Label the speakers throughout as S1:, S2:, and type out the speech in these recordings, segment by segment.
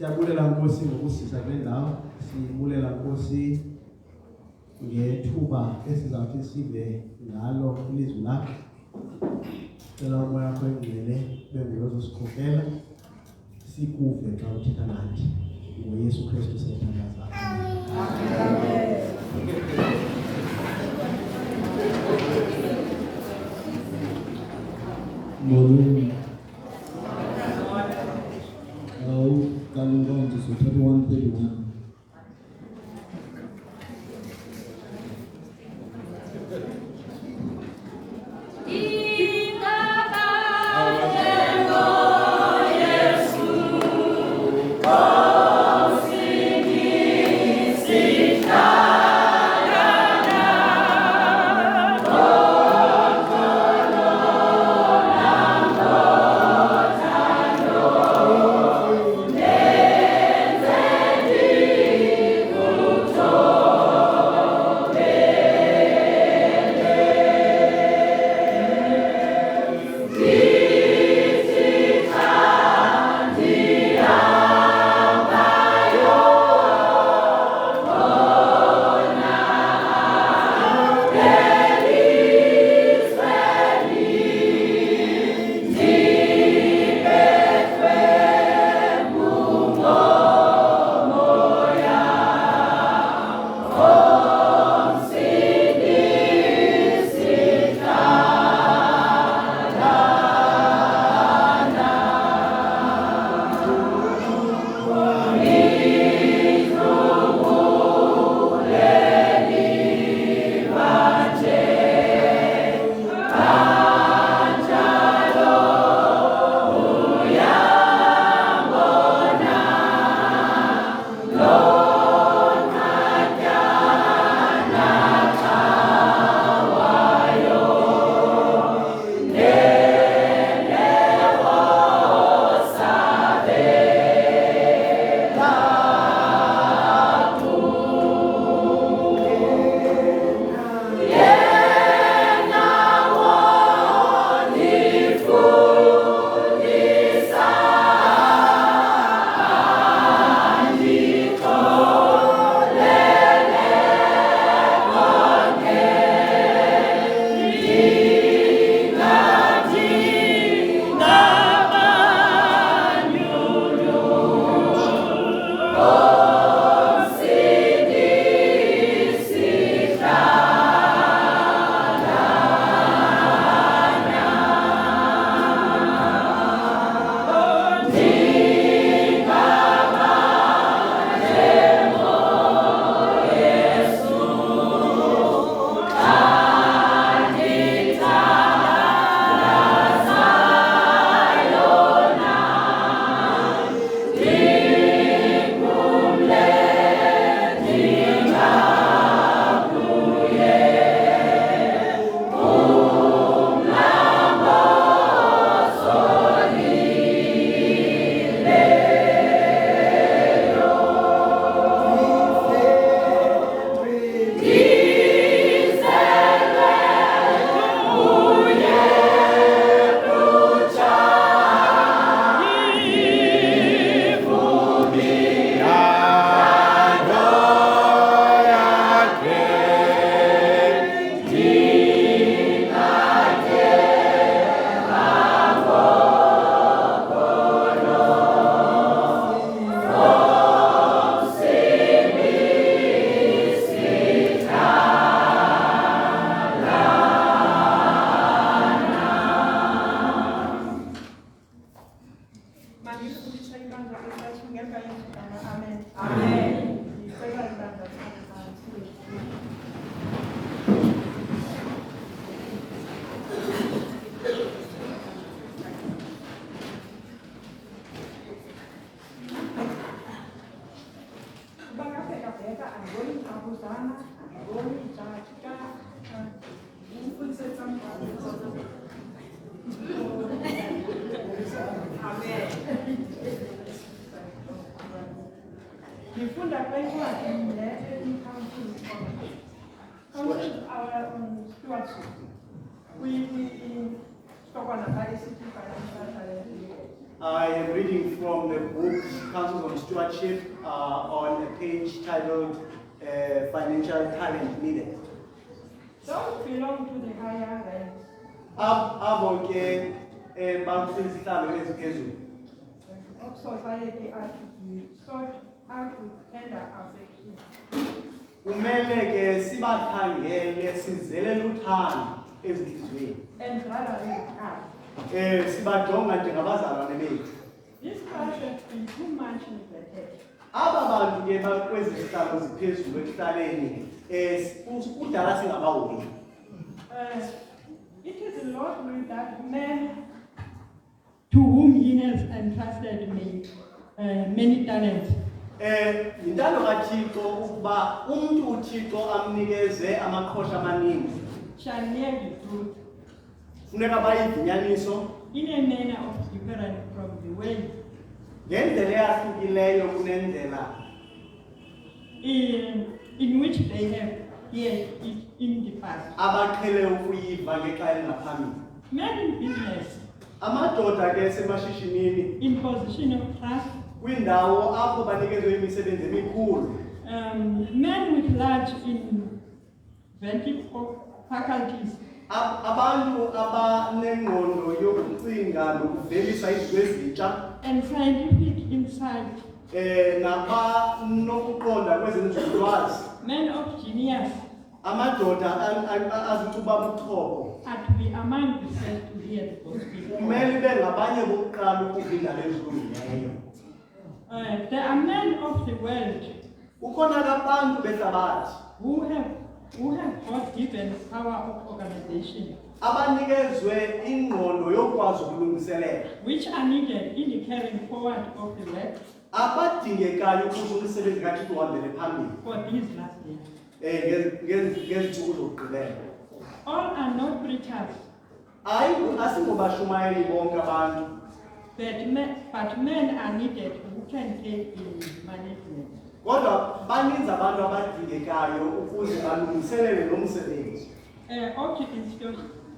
S1: Siyabulela Nkosi ngokusisa kule ndawo. Sibulela Nkosi ngethuba esizawuthi sive ngalo ilizwi lakho. Cela umoya wakho engcwele bengulo ozosikhokela sikuve xa uthetha nathi. NgoYesu Kristu siyathandaza. Amen.
S2: Morning. Coming down to 31:31.
S3: Nifunda kwa hivyo our stewardship. We talk on a very city financial.
S4: I am reading from the book Counsels on Stewardship on a page titled Financial Talent Needed.
S3: Don't belong to the higher ranks.
S4: Abo ke bakusihlalo eziphezulu.
S3: Of society are to be sought out with tender affection.
S4: Kumele ke sibakhangele sizelele uthando ezinhlizweni.
S3: And brotherly heart.
S4: Sibajonga njengabazalwane bethu.
S3: This class has been too much neglected.
S4: Aba bantu ke bakwezi zihlalo ziphezulu ekuhlaleni kudala singabahoyi.
S3: It is the Lord will that man to whom he has entrusted many talents.
S4: Yintando kaThixo ukuba umuntu uThixo amnikeze amaqhosha amaningi.
S3: Shall near the truth.
S4: Funeka bayivinyaniso
S3: In a manner of different from the way
S4: ngendlela eyahlukileyo kunendlela
S3: in which they have heard it in the past.
S4: abaqhele ukuyiva ngexa elingaphambili.
S3: Men in business,
S4: Amadoda ke semashishinini
S3: in position of trust,
S4: kwindawo apho banikezwe imisebenzi emikhulu.
S3: men with large inventive faculties,
S4: Abantu abanengqondo yokucinga nokuvelisa izinto ezintsha
S3: and scientific insight,
S4: nabanokuqonda kwezenzululwazi.
S3: men of genius,
S4: Amadoda azicuba buchopho
S3: are to be among the first to hear the gospel.
S4: kumele bengabanye bokuqala ukuva indaba ezilungileyo.
S3: There are men of the world
S4: Kukhona abantu behlabathi
S3: who have God given power of organization,
S4: abanikezwe ingqondo yokwazi ukulungiselela
S3: which are needed in the carrying forward of the work
S4: abadingekayo ukuze umsebenzi kaThixo uhambele phambili
S3: for these last days.
S4: ngezintsuku zokugqibela.
S3: All are not preachers,
S4: Asingobashumayeli bonke abantu,
S3: but men are needed who can take the management.
S4: kodwa baninzi abantu abadingekayo ukuze balungiselele lo msebenzi.
S3: Of the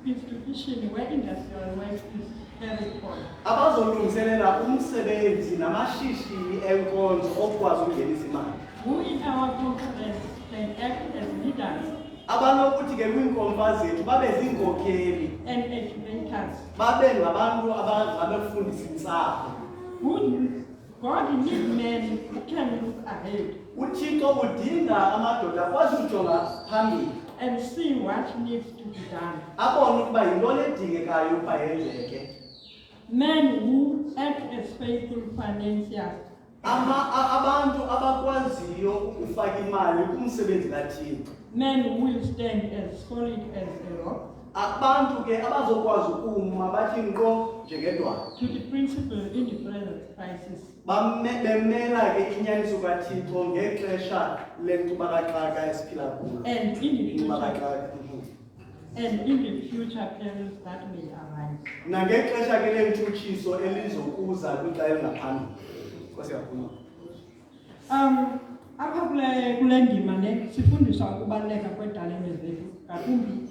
S3: institution where industrial work is carried on.
S4: Abazolungiselela umsebenzi namashishini enkonzo okwazi ukungenisa imali.
S3: Who in our conference can act as leaders
S4: Abanokuthi ke kwiinkomfa zethu babe ziinkokheli,
S3: and educators.
S4: babe ngabantu abafundisa intsapho.
S3: God needs men who can look ahead
S4: uThixo udinga amadoda akwazi ukujonga phambili
S3: and see what needs to be done.
S4: abone ukuba yintoni edingekayo ukuba yenzeke.
S3: Men who act as faithful financiers,
S4: Abantu abakwaziyo ukufaka imali kumsebenzi kaThixo.
S3: men who will stand as solid as a rock
S4: Abantu ke abazokwazi ukuma bathi nkqo njengedwala.
S3: to the principle in the present crisis.
S4: Bemela ke inyaniso kaThixo ngexesha lenkcubakaxaka esiphila kulo.
S3: And in the future perils that may arise.
S4: Nangexesha ke lentshutshiso elizokuza kwixa elingaphambili. Nkosi kakhulu.
S3: Apha kule ndima ne sifundiswa ukubaluleka kwetalente zethu ngakumbi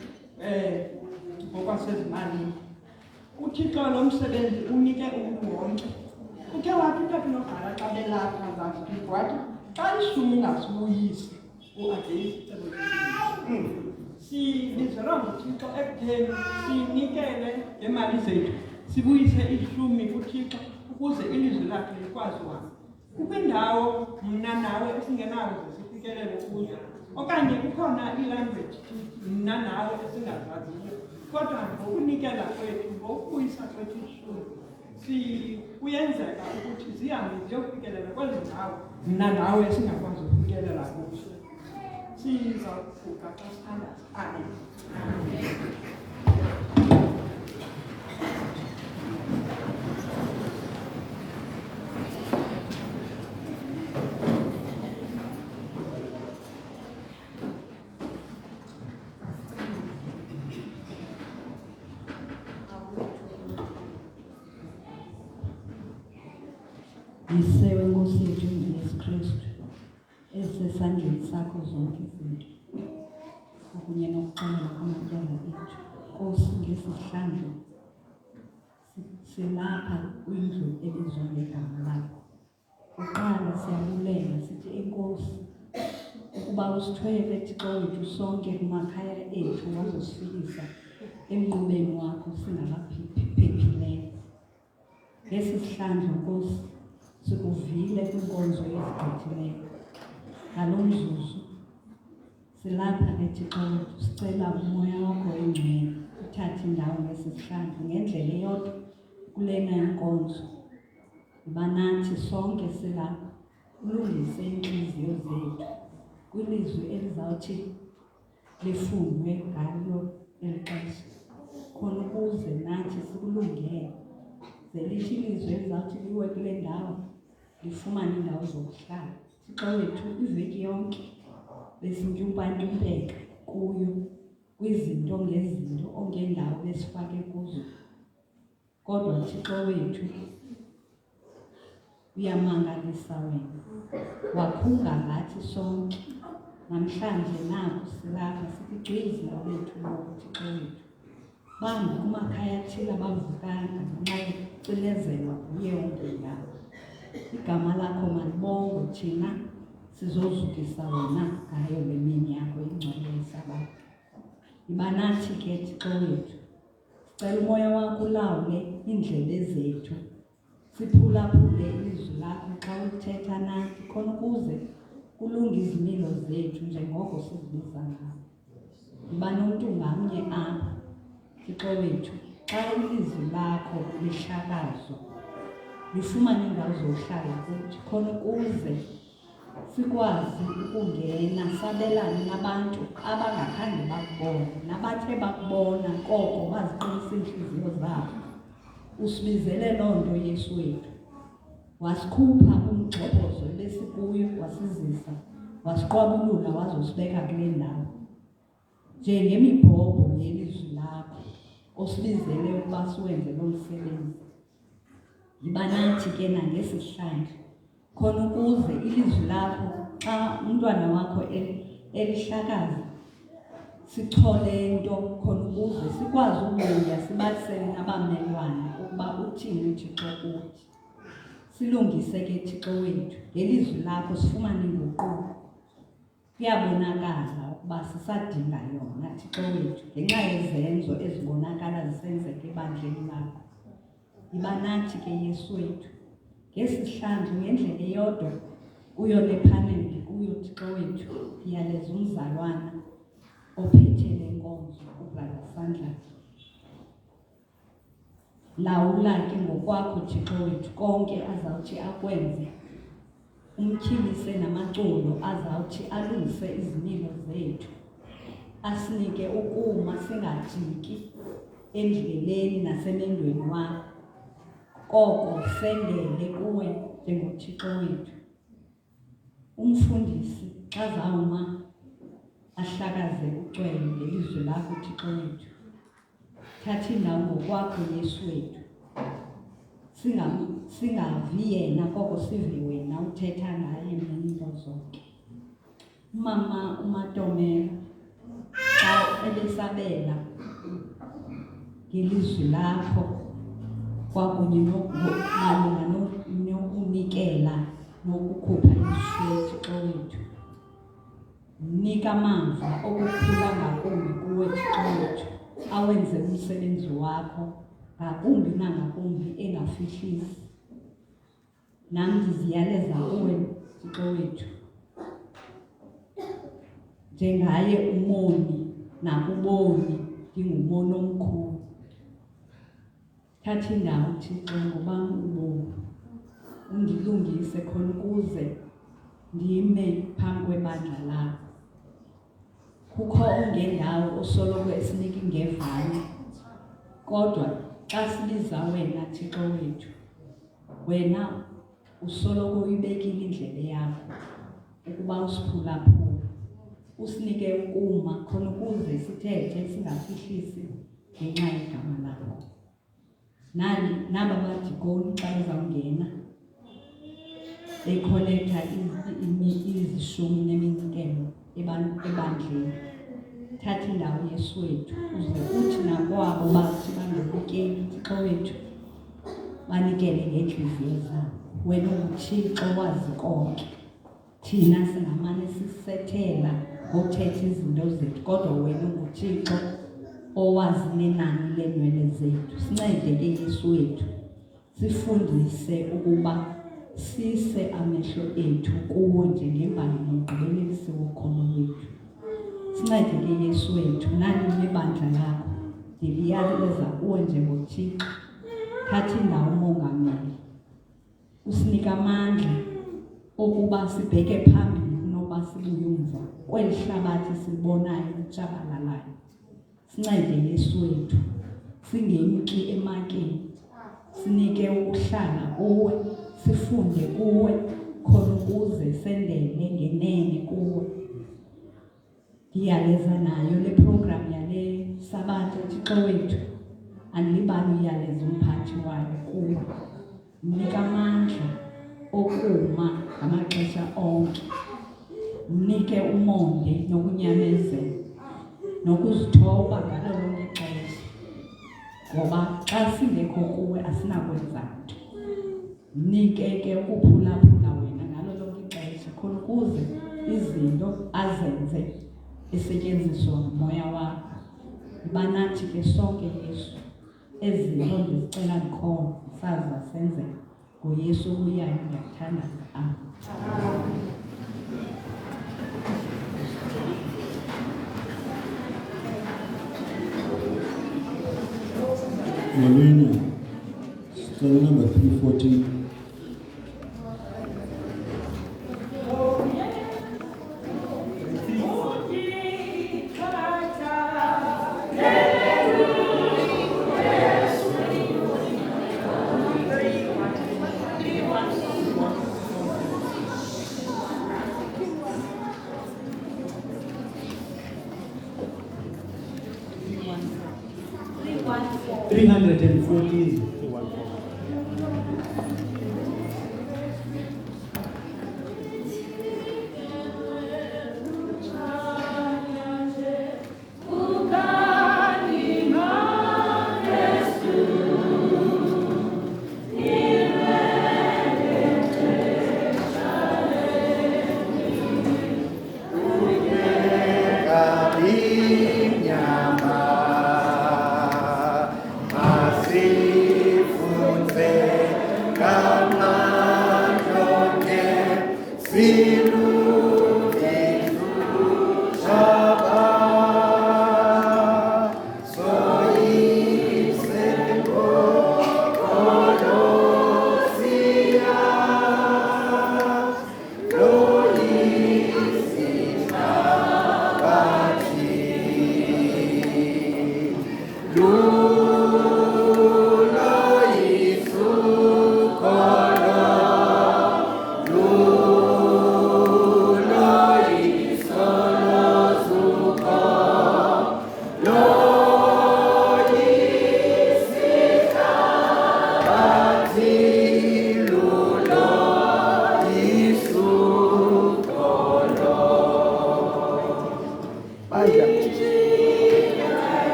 S3: ngokwasezimalini. uThixo lo msebenzi unike umntu wonke. Uthe wathi uTakulogala xa belapha ngaFrika wathi xa ishumi ungasibuyisi uagesi sibizelwa nguThixo ekutheni sinikele ngemali zethu sibuyise ishumi kuThixo ukuze ilizwi lakhe likwazi uhamba. Kukwindawo mna nawe esingenazo sifikelele kuzo okanye kukhona ilanguage mna nawe esingazaziyo, kodwa ngokunikela kwethu ngokubuyisa kwethu ishumi kuyenzeka ukuthi zihambe ziyofikelela kwezi ndawo mna nawe esingakwazi ukufikelela kuzo. Sizawuvuka xa sithandaza. Amen.
S5: Yisewe Nkosi yethu uJesu Kristu esesandleni sakho zonke izinto kunye nokuxolela amatyala ethu. Nkosi ngesihlandlo silapha kwindlu ebizwa ngegama lakho. Kuqala siyabulela sithi enkosi ukuba usithwele Thixo wethu sonke kumakhaya ethu wazosifikisa emnqubeni wakho singakaphephileyo. Ngesi sihlandlo Nkosi sikuvile kwinkonzo ezigqithileyo. Ngalo mzuzu silapha Thixo wethu sicela umoya wakho engcwele uthathe indawo ngesi sihlandlo ngendlela eyodwa kulena inkonzo. Yiba nathi sonke silapha ulungise inhliziyo zethu kwilizwi elizawuthi lifundwe ngalo eli xesha khona ukuze nathi sikulungele. Zelithi ilizwi elizawuthi liwe kule ndawo lifumane indawo zokuhlala. Thixo wethu iveki yonke besintyumpantyumpeka kuyo kwizinto ngezinto ongendawo besifake kuzo. Kodwa Thixo wethu uyamangalisa wena. Wakhunga ngathi sonke. Namhlanje naku silapha sithi gqizi lethu Thixo wethu. Bambi kumakhaya athile abavukanga ngenxa yokucinezelwa nguye ongendawo. Igama lakho malibongwe thina sizozukisa wena ngayo le mini yakho ingcwele yeSabatha. Yiba nathi ke Thixo wethu. Sicela umoya wakho ulawule iindlebe zethu. Siphulaphule ilizwi lakho xa uthetha nathi khona ukuze kulunge izimilo zethu njengoko sizibiza ngayo. Yiba nomntu ngamnye apha Thixo wethu xa ilizwi lakho lihlakazwa lifumane indawo zohlala kuthi khona ukuze sikwazi ukungena sabelane nabantu abangakhange bakubona nabathe bakubona koko baziqinisa iintliziyo zabo. Usibizele loo nto Yesu wethu. Wasikhupha kumgxobhozo ebesikuyo wasizisa wasiqwabulula wazosibeka kule ndawo njengemibhobho yelizwi lakho osibizele ukuba siwenze lo msebenzi. Yiba nathi ke nangesihlandlo khona ukuze ilizwi lakho xa umntwana wakho elihlakaza sichole into khona ukuze sikwazi ukubuya sibalisele nabammelwane ukuba uthini uThixo kuthi. Silungise ke Thixo wethu ngelizwi lakho sifumane inguquko. Kuyabonakala ukuba sisadinga yona Thixo wethu ngenxa yezenzo ezibonakala zisenzeka ebandleni lakho. Yiba nathi ke Yesu wethu ngesihlandlo ngendlela eyodwa kuyo le paneli kuyo Thixo wethu iyaleza umzalwana ophethe le nkonzo uBrother Sandla. Lawula ke ngokwakho Thixo wethu konke azawuthi akwenze. Umtyhilise namaculo azawuthi alungise izimilo zethu. Asinike ukuma singajiki endleleni nasemendweni wakho. Koko sendele kuwe njengoThixo wethu. Umfundisi xa zawuma ahlakaze ucwele ngelizwi lakho Thixo wethu. Thatha indawo ngokwakho Yesu wethu. Singavi yena koko sive wena uthetha ngaye nento zonke. Umama uMatomela xa ebesabela ngelizwi lakho kwakunye malunga nokunikela nokukhupha izwi Thixo wethu. Mnika amandla okukhula ngakumbi kuwe Thixo wethu awenze umsebenzi wakho ngakumbi nangakumbi engafihlisi. Nam ndiziyaleza kuwe Thixo wethu njengaye umoni nakuboni ndingumoni omkhulu. Thatha indawo Thixo ngoba ubomi undilungise khona ukuze ndime phambi kwebandla lakho. Kukho ongendawo osoloko esinika ingevane kodwa xa sibiza wena Thixo wethu wena usoloko uyibekile indlebe yakho ukuba usiphulaphule usinike ukuma khona ukuze sithethe singafihlisi ngenxa yegama lakho. Naba badikoni xa bezawungena bekholektha izishumi neminikelo ebandleni. Thatha indawo Yesu wethu uze uthi nakwabo bathi bangabukeli Thixo wethu banikele ngeentliziyo zabo. Wena unguThixo wazi konke, thina singamane sisethela ngothetha izinto zethu, kodwa wena unguThixo owazi nenani leenwele zethu. Sincede ke Yesu wethu, sifundise ukuba sise amehlo ethu kuwo njengembali nomgqibelelisi wokholo lwethu. Sincede ke Yesu wethu, nani nebandla lakho ndiliyaleza kuwe njengoThixo. Thatha indawo umongameli, usinike amandla okuba sibheke phambili kunoba sibuye umva kweli hlabathi silibonayo litshabalalayo. Sincede Yesu wethu, singemki emakeni, sinike ukuhlala kuwe, sifunde kuwe khona ukuze sendele ngenene kuwe. Ndiyaleza nayo le program yale Sabatha Thixo wethu, andilibali uyaleza umphathi wayo kuwe. Mnika amandla okuma ngamaxesha onke, mnike umonde nokunyamezela nokuzithoba ngalo lonke ixesha, ngoba xa singekho kuwe asinakwenza nto. Mnike ke ukuphulaphula wena ngalo lonke ixesha khona ukuze izinto azenze esetyenziswa ngumoya wakho. Banathi ke sonke Yesu, ezinto ndizicela ndikhona sazi zasenzeka ngoYesu obuyayo ndiyakuthandaza. Amen.
S2: Molweni, sicela number 314.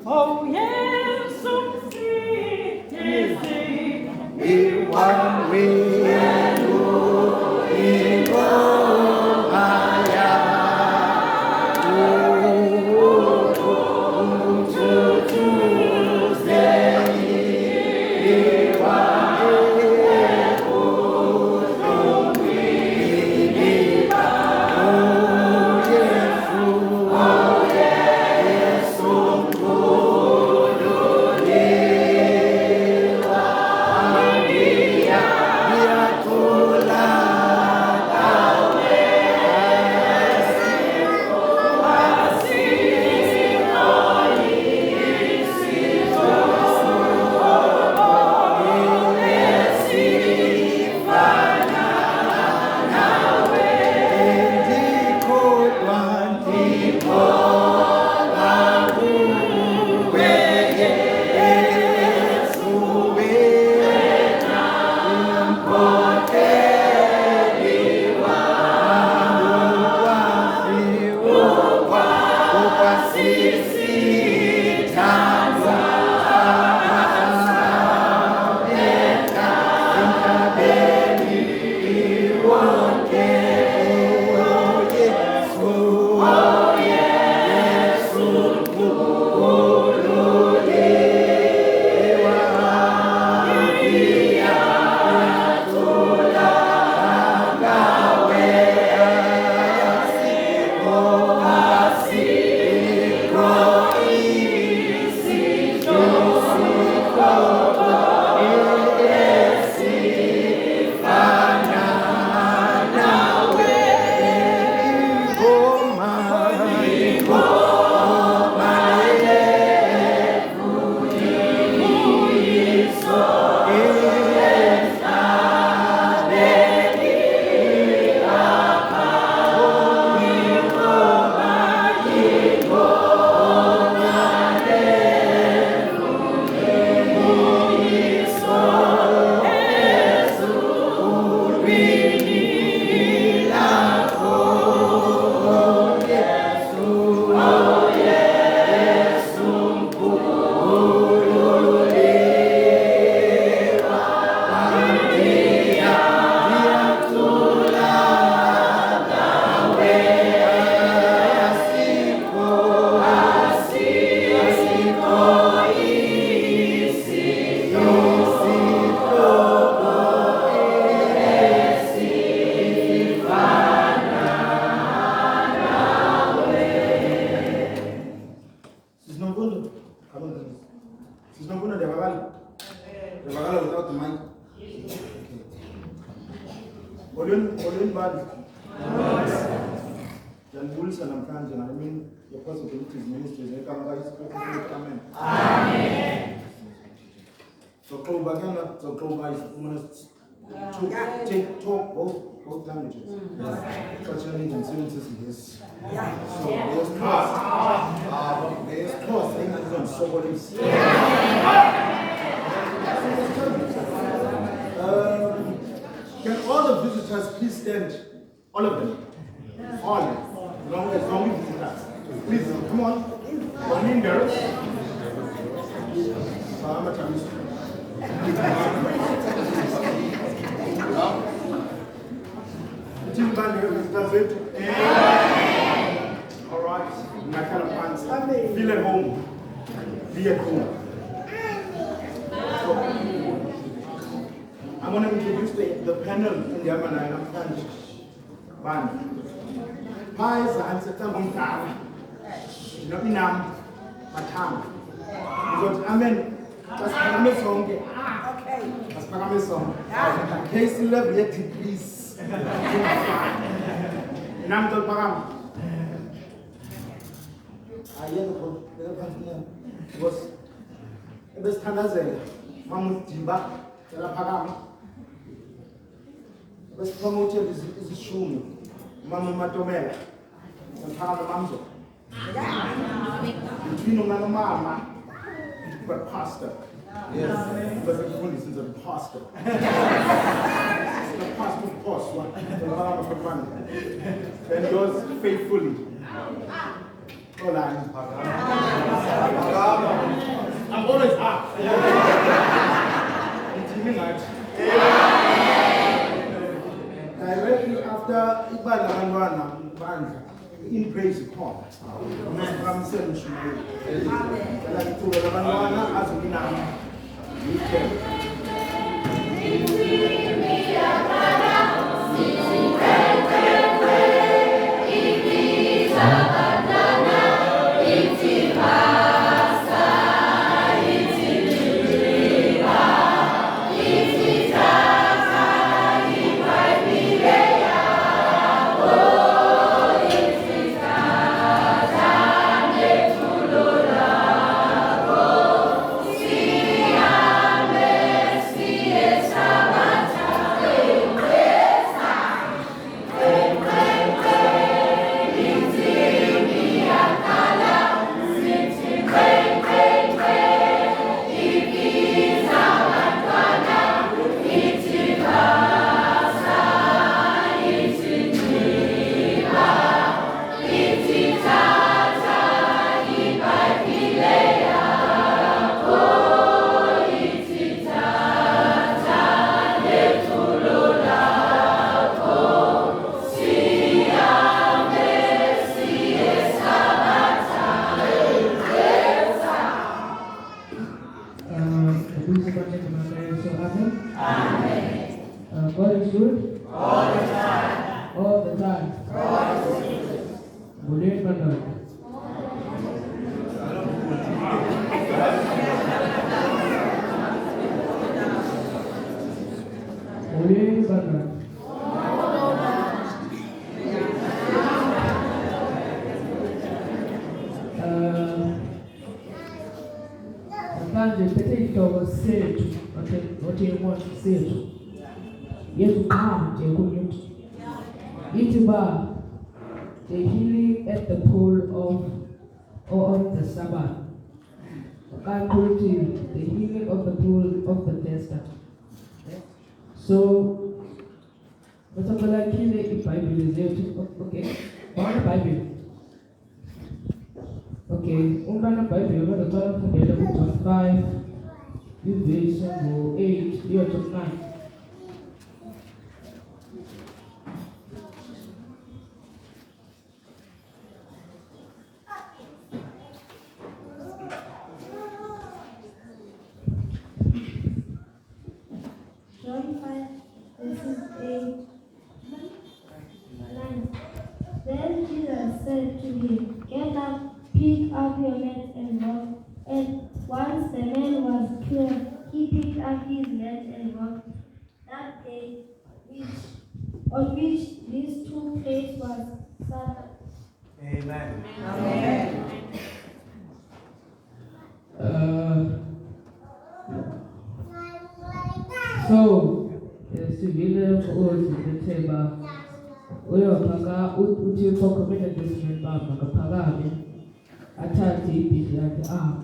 S3: Oh yes,
S4: One
S2: Olin bani. Janibulisa namhlanje na mimi the possibilities ministries ekama kayisikho. Amen. Amen. So Xoba ifuna to take talk both languages. Such an inconsistency is. So there's cost English and Somalis. Can all the visitors please stand? All of them. All. As long as visitors. Please, come on. One in there. All right. My kind of pants. Feel at home. Be at home. I'm going to introduce the panel in the Amanai band. Pies and Setam Dam. Inam Matam. Because Amen. That's Pagame song. That's Pagame song. Case 11 yet please. Inam Dol Pagam. I hear the was the best Tanaze. Mamut Timba. Pagam. Let's promote it is a shroom. Mama Matomela. And Father Mamzo. Between Mama, but pastor. Yes. But the police is a pastor. The pastor boss one. The Mama for money. And yours faithfully. xolani. I'm always up. Directly after ibala abantwana bandla in praise khona. Ngiqhamisela umshumayeli. Cela ithuba labantwana azokinama.
S6: God is good. All the time. All the time. Boleh benar. Boleh benar. Manje pete itogo setu. What you want to say? Yesu nje kunyuti. Itiba the healing at the pool of the Sabbath. The healing of the pool of the Bethesda. So what's like healing in Bible is there? Okay. What Bible? Okay. Umbrana Bible you're going to turn from the book of 5, verse 8, you're to 9.
S7: John 5, verses 8, 9. Then Jesus said to him, "Get up, pick up your mat and walk." And once the man was cured, he picked up his mat and walked. That day, on which this took place was Sabbath.
S4: Amen.
S7: Amen.
S6: So, sivile ukuthi letheba uyophaka uthi uphokophethe desiment baba kaphakame athathe ibhidi yakhe apha.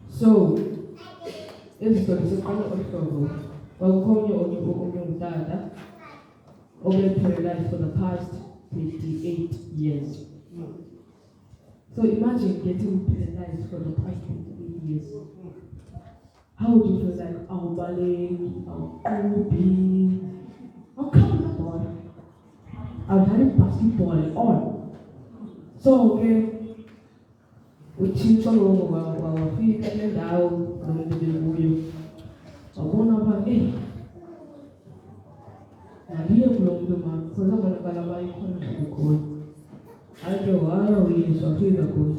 S6: So, izinto siqala ohlobo kwakukhona onye umntana obeparalyzed for the past 58 years. So imagine getting paralyzed for the past 58 years. How would you feel like, oh, balling, oh, Kobe, oh, come on. I've had basketball and all. So, okay, we choose some of our feet and down, and the movie. I want to have a and here belong to man, so I'm going to buy a coin. I go, I will so feel the good.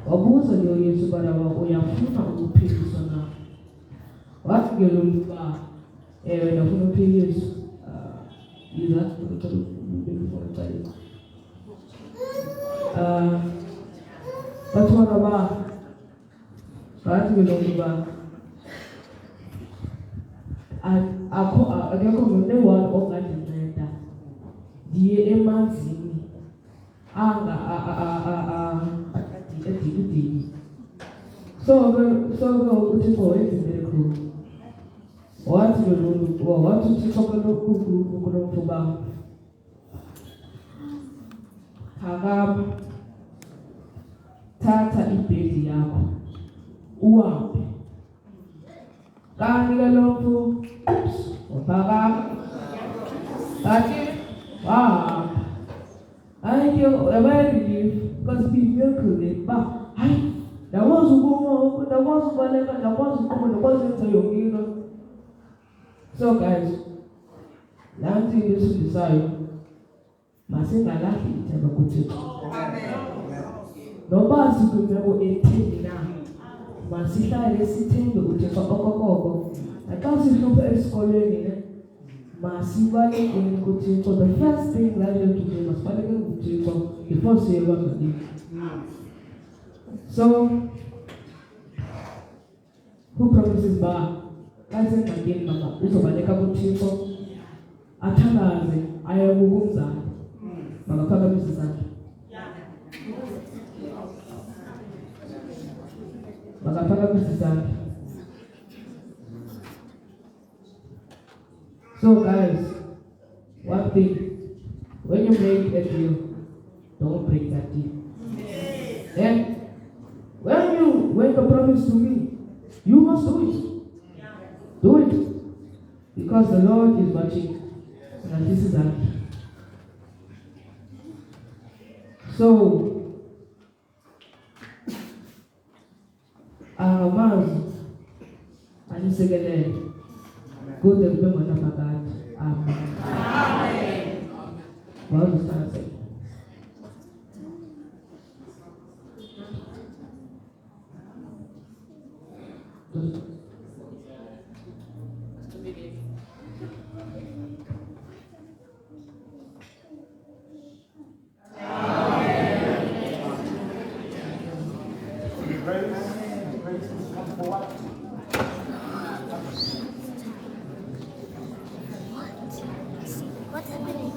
S6: Obuza ndio Yesu bara wako yafuna upili sana. Watu gelumba yafuna upili Yesu. Ila kutoka kwa taifa. Watu wanaba watu gelumba akeko munde wa okajenda. Die emanzini. Anga So uthi ngowenza miracle. Wathi lo wathi uthi sokolo kuku kunomfuba. phakama, thatha ibhedi yakho, uhambe. Kanti ke lokhu, uphakama, kanti wahamba. Hayi ke abayirelief because bimiyekile ba hayi ndakwazi ukuma ndakwazi ubaleka ndakwazi ukuma ndakwazi ukwenza yonke into. So guys, nansi into esifundisayo masingalahli ithemba kuThixo. Noba sikwimeko ethini na masihlale sithembe uThixo okokoko. Naxa sihluphe esikolweni ne masibalekeni kuThixo. The first thing that you have to do masibalekeni kuThixo before siyeba ngani. So who promises ba kasengxakini mama uzobaleka kuThixo athandaze aye kukumzana makaphakamise isandla. Makaphakamise isandla. So guys, one thing, when you make a deal, don't break that deal. Then when you make a promise to me, you must do it. Do it. Because the Lord is watching. And this is that. So, man, and you say again, go to the Lord of God. Amen. What does that say?
S7: What's happening?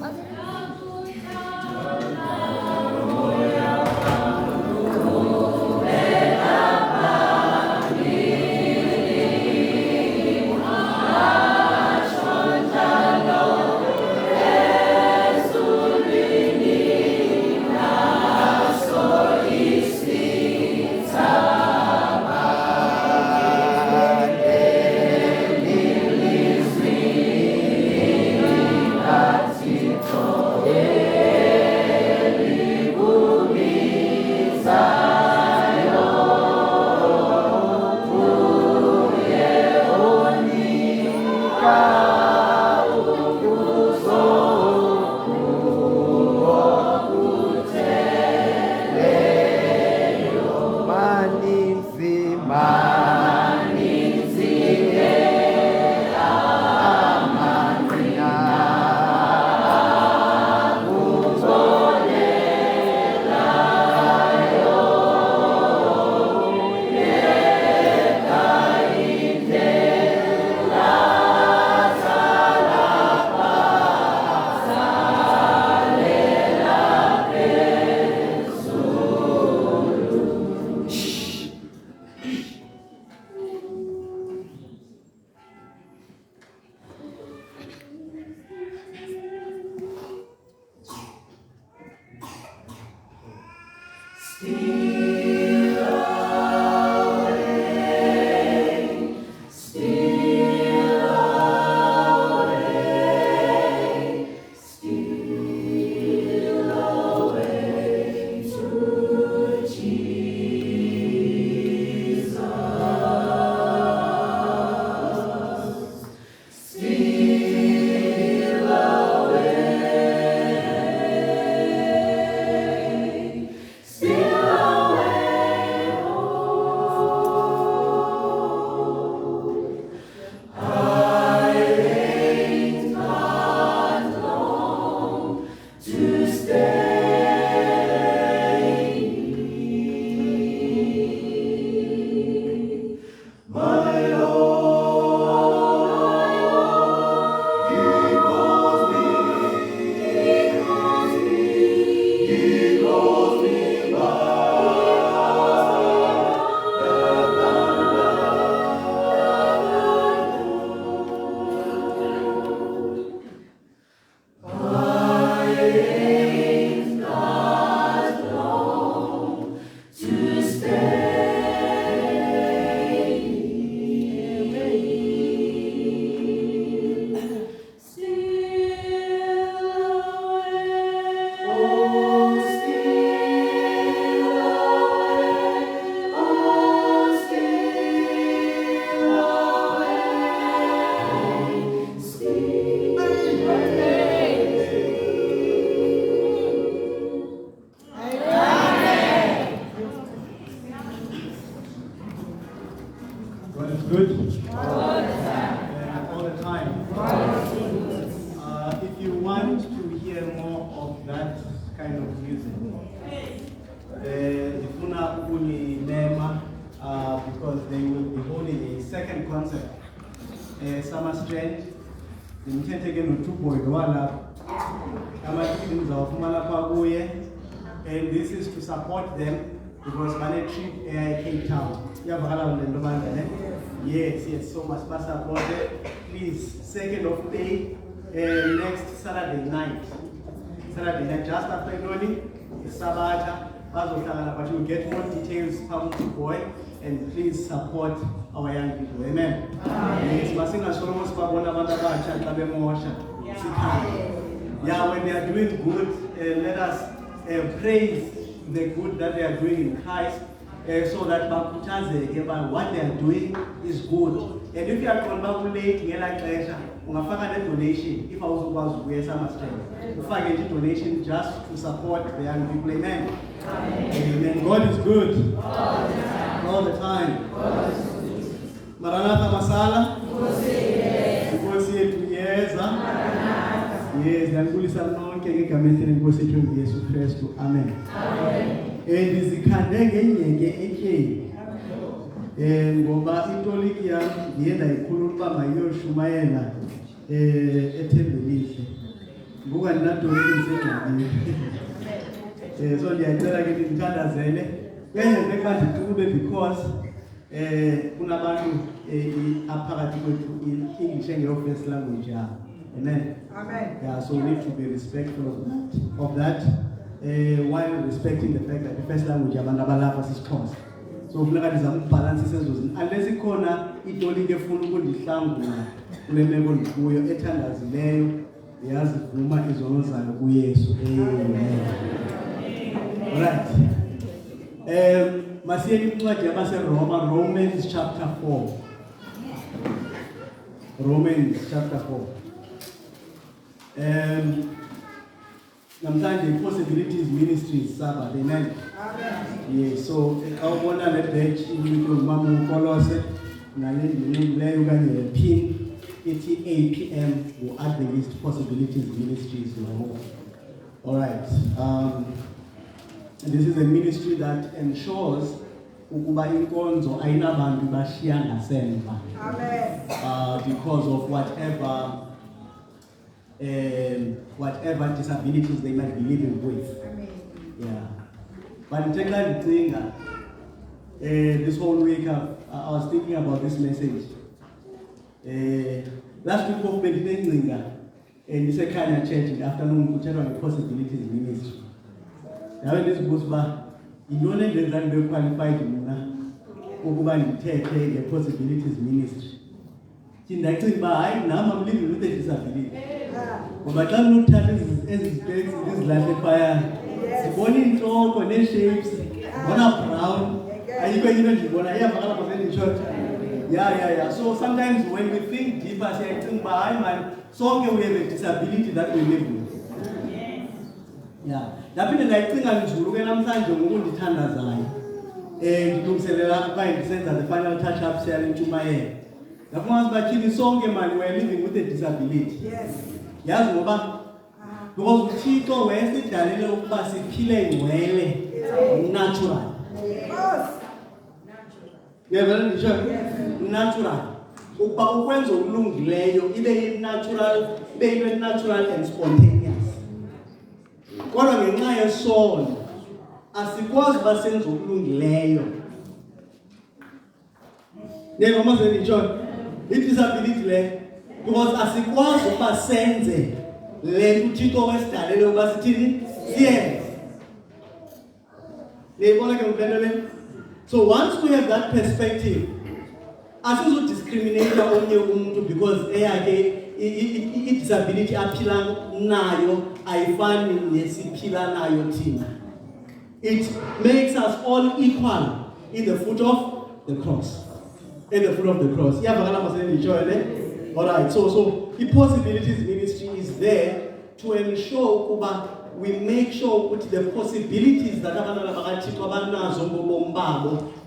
S8: Still
S4: good? All the time. If you want to hear more of that kind of music, Ifuna Uni Nema, because they will be holding a second concert, Summer Strength. The intent again with 2.1 and this is to support them because Money Trip Cape Town. Yes, so much support it. Please, 2nd of May, next Saturday night, just after Noli, Sabata, but you'll get more details from the boy, and please support our young people. Amen. Yeah, when they are doing good, let us praise the good that they are doing in Christ, so that what they are doing is good. And if you are congratulating like pleasure, a donation, if I also was to wear some strength, if I get a donation just to support the young people. Amen. Amen. God is good all the time. Maranatha Masala. Because he is yes, ngiyakulisa nonke ngegameni lenkosi yethu Yesu Kristu. Amen. Ndizikhande ngenyenge etyeni. Ngoba itoliki yami ndiye ndayikhulula mayiyoshumayela eThembelihle. Ngoba ndinatoliki ndisegxabini. So ndiyacela ke ndithandazele. Kwenye kanti kube because kunabantu aphakathi kwethu English engekho first language yabo. Amen.
S3: Amen.
S4: Yeah, so we need to be respectful of that, while respecting the fact that the first language abantu abalapha sisiXhosa. So kufuneka ndizama ukubalansa isezozini. Unless ikhona itoliki efuna ukundihlangula kule meko ndikuyo ethandazileyo yazivuma izono zayo kuYesu. Amen. Alright. Masiye incwadi yabaseRoma, Romans chapter 4. Romans chapter 4. Namhlanje Possibilities Ministries Sabbath. Amen. Yes, so I want to let the Mamu Kolose naleyo kanye pin ethi 8 p.m. for Adventist Possibilities Ministries. All right. This is a ministry that ensures ukuba inkonzo ayinabantu bashiya ngasemva.
S3: Amen.
S4: Because of whatever disabilities they might be living with.
S3: Amen.
S4: Yeah. But this whole week I was thinking about this message. Last week of meditating in the Kanya Church in the afternoon, we chatted on the Possibilities Ministry. Now this goes back. You don't need that be qualified to take the Possibilities Ministry. I'm living with a disability. But I'm not telling this like fire. It's born in talk on shapes, born up brown, and you can even born in church. Yeah. So sometimes when we think deeper, say, so we have a disability that we live with. Yeah. That's the thing I'm doing. I'm trying to move the Tanazai. And to say that the final touch up selling to my head. The ones by Chili Song man were living with a disability.
S3: Yes.
S4: Yes, Moba. Because Chico West is a little passive killing well natural.
S3: Yes.
S4: Yeah, very sure. Natural. Upa ukwenzo ulungileyo ibe natural and spontaneous. Kodwa ngenxa yesono asikwazi basenza ulungileyo. Njengoba mase John disability le because asikwazi basenze le uThixo wesidalele uba sithini siyenze. Lebona ke umpendele. So once we have that perspective, asizo discriminate omnye umuntu because eyakhe i-disability aphila nayo ayifani nesiphila nayo thina. It makes us all equal in the foot of the cross. In the foot of the cross. Alright, so the Possibilities Ministry is there to ensure we make sure that the possibilities that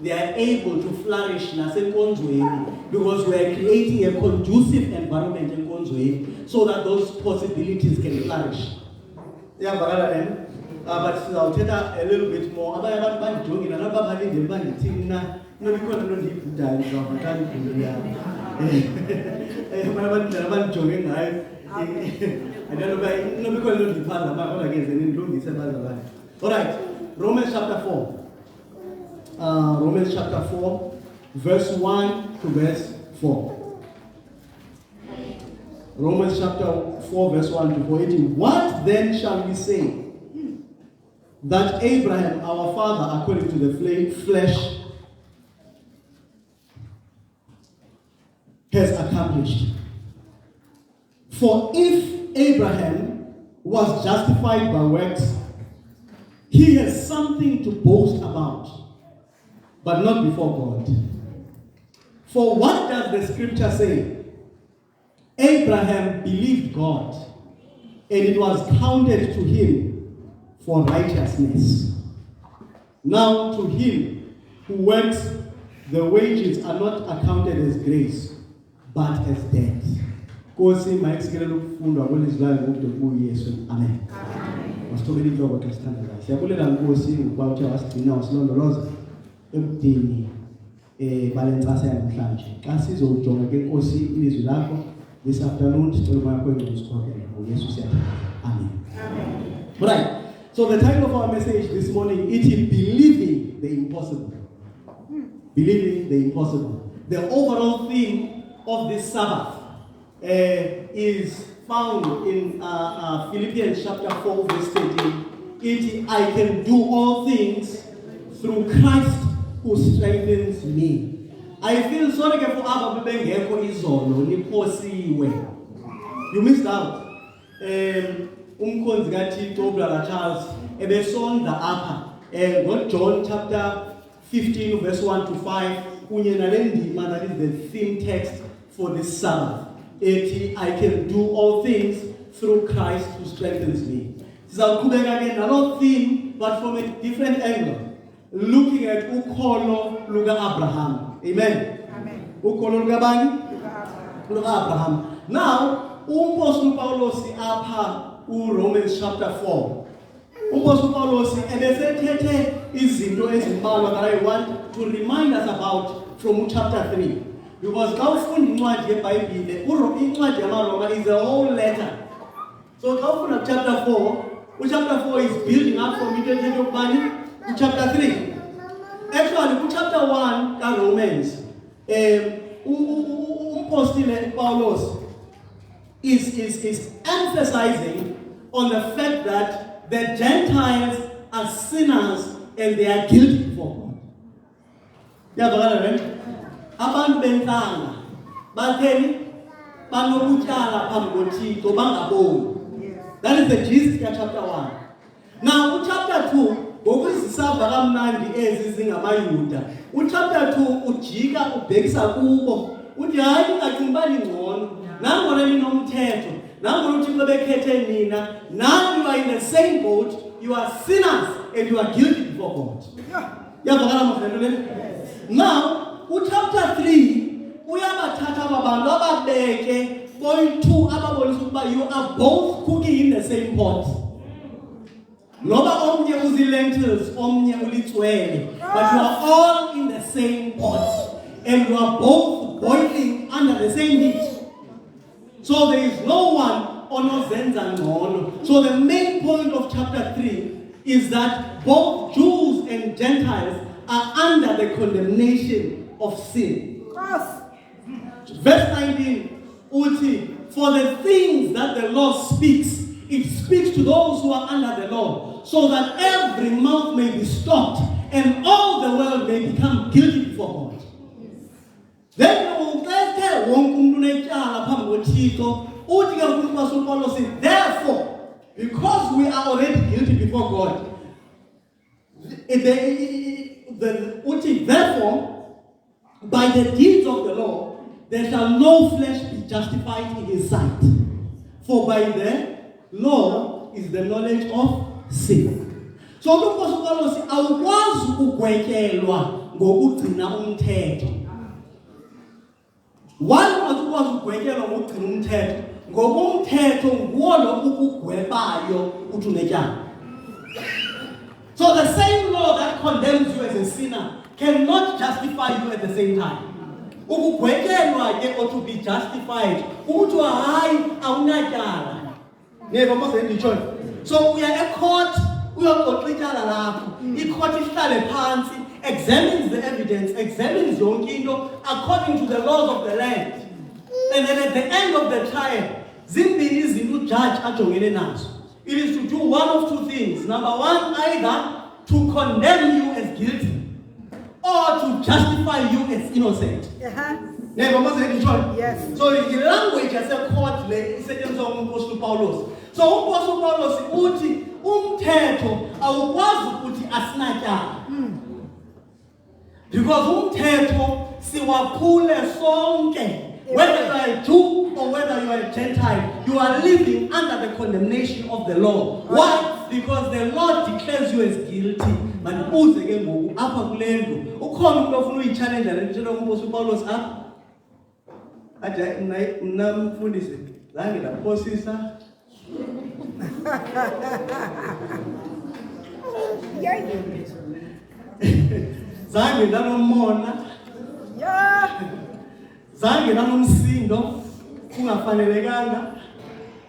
S4: they are able to flourish because we are creating a conducive environment in Konzweni so that those possibilities can flourish. Yeah, but I'll tell a little bit more. I don't know because the father, but all right, Romans chapter 4. Romans chapter 4, verse 1 to verse 4. Romans chapter 4, verse 1 to 4. What then shall we say? That Abraham, our father, according to the flesh, has accomplished. For if Abraham was justified by works, he has something to boast about, but not before God. For what does the scripture say? Abraham believed God, and it was counted to him for righteousness. Now to him who works, the wages are not accounted as grace, but as debt. Amen. Wasithokoza inhlobo kasithandayo. Siyabulela Nkosi ukuthi wasigcina wasilondoloza ebudeni balentsasa yanamhlanje. Xa sizojonga ke Nkosi ilizwi lakho this afternoon sicela umoya wakho ngikusikhokele ngoYesu siyathi. Amen. Right. So the title of our message this morning is Believing the Impossible. Believing the impossible. The overall theme of this Sabbath is found in Philippians chapter 4 verse 13. I can do all things through Christ who strengthens me. I feel sorry for Abba Bengeko Izolo Niposiwe. You missed out. Umkhonzi kaThixo Brother Charles ebesonda apha John chapter 15 verse 1 to 5 kunye nale ndima that is the theme text for this Sabbath. I can do all things through Christ who strengthens me. Sizaqhubeka ke nalo theme but from a different angle, looking at ukholo luka Abraham. Amen. Amen. Ukholo luka bani? Luka Abraham. Now, uMpostoli Paulos apha Romans chapter 4. Umpostoli Paulos ebesethethe izinto ezimbalwa that I want to remind us about from chapter 3. Because xa ufunda incwadi yeBhayibhile, incwadi yamaRoma is a whole letter. So xa ufunda chapter 4, chapter 4 is building up from ithethe yokubani to chapter 3. Actually, chapter 1 kaRomans, umpostoli Paulos is emphasizing on the fact that the Gentiles are sinners and they are guilty before God. Abantu bentanga batheni banokutyala phambi koThixo bangaboni. That is the gist of chapter 1. Now chapter 2 ngokuzisava kamnandi ezi zingamayuda. Chapter 2 ujika ubhekisa kubo. Uthi hayi ungacinga ngcono. Nangona ninomthetho. Nangona uThixo bekhethe nina. Now you are in the same boat. You are sinners and you are guilty before God. Now chapter 3, uyabathatha abantu ababeke point 2 ababonisa ukuba you are both cooking in the same pot. Noba omnye uzi lentils, omnye ulitswele, but you are all in the same pot and you are both boiling under the same heat. So there is no one onozenza ngcono. So the main point of chapter 3 is that both Jews and Gentiles are under the condemnation of sin. Yes. Verse 19, Uti, for the things that the law speaks, it speaks to those who are under the law, so that every mouth may be stopped and all the world may become guilty before God. Then therefore, because we are already guilty before God, therefore, by the deeds of the law, there shall no flesh be justified in his sight. For by the law, is the knowledge of sin. So uMpostoli Paulus awukwazi ukugwetyelwa ngokugcina umthetho. Why ukwazi ukugwetyelwa ngokugcina umthetho? Ngoba umthetho nguwo lo ukugwebayo uthi unetyala. So the same law that condemns you as a sinner cannot justify you at the same time. Ukugwetyelwa ke or to be justified uthi hayi awunatyala. Neva mase nditsho. So uya e-court uyoxoxa ityala lakho. I-court ihlale phansi, examines the evidence, examines yonke into according to the laws of the land. And then at the end of the trial, zimbini izinto ujudge ajongene nazo. It is to do one of two things. Number one, either to condemn you as guilty or to justify you as innocent.
S8: Yes.
S4: So the language as a court is uMpostoli Paulus. So uMpostoli Paulus uthi umthetho awukwazi ukuthi asinatyala. Because umthetho siwaphule sonke. Whether you are a Jew or whether you are a Gentile, you are living under the condemnation of the law. Why? Because the law declares you as guilty. But uze ke ngoku apha kulendo ukhona umuntu ofuna uyichallenge le nto uMpostoli Paulus apha. Aja mna mfundisi zange laphosisa. Zange ndanomona. Zange nanomsindo kungafanelekanga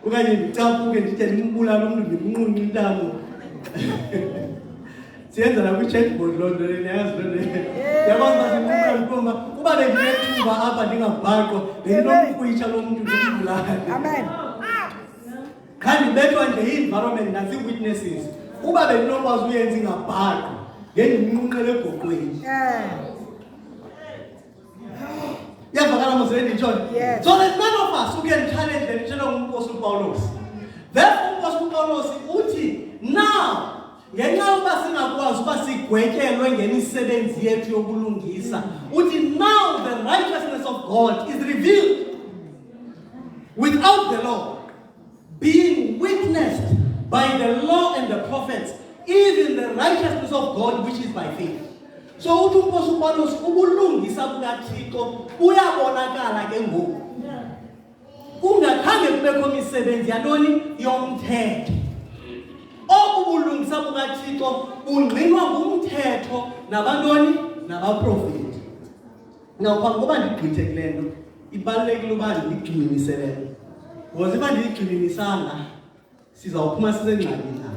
S4: okanye ngicaphuke ndithi ndimbulala umuntu ngimnqunqa intamo. Siyenza la kwi-chatbot lo nto le yazi lo le. Yabona basimbulela ngikoma kuba benginethuba apha ndingabhaqwa bendinomkhwitsha lo muntu ndimbulala.
S8: Amen.
S4: Kanti bethwa nje i-environment nasi witnesses kuba bendinokwazi uyenza ingabhaqwa ngendimnqunqele egoqweni.
S8: Yes.
S4: So there's none of us who can challenge the teaching of Apostle Paulus. Therefore, Apostle Paulus uthi now ngenxa yokuba singakwazi uba sigwetyelwe ngemisebenzi yethu yokulungisa uthi now the righteousness of God is revealed without the law, being witnessed by the law and the prophets, even the righteousness of God which is by faith. So uthi uMpostoli Paulus ubulungisa bukaThixo buyabonakala ke ngoku. Kungakhange kubekho imisebenzi yantoni yomthetho. Obulungisa bukaThixo bungqinwa ngumthetho nabantoni nabaprofeti. Now phambi koba ndigqithe kule nto ibalulekile uba ndigxiniselele. Because if andigxininisanga sizawuphuma sisengxakini na.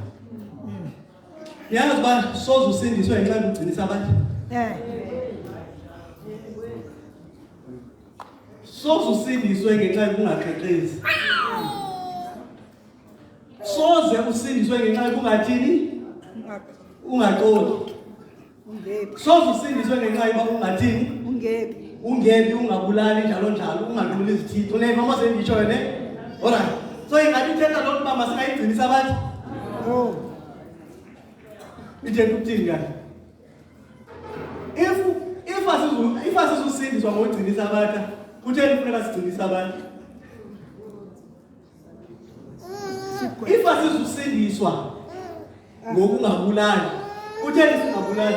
S4: Yazi ba soze usindiswe ngenxa yokugcinisa abantu. Soze usindiswe ngenxa yokungaqeqezi. Soze usindiswe ngenxa yokungathini? Ungaxoxi. Soze usindiswe ngenxa yokuba ungathini? Ungebi ungabulali njalo njalo ungadluli izithixo. Neva mase nditsho ne? Alright. So ingathi uthetha lokho uba masingayigcinisa abantu. If asizusindiswa ngokugcinisa abantu, kutheni kufuneka sigcinisa abantu? If asizusindiswa ngokungabulali, kutheni singabulali?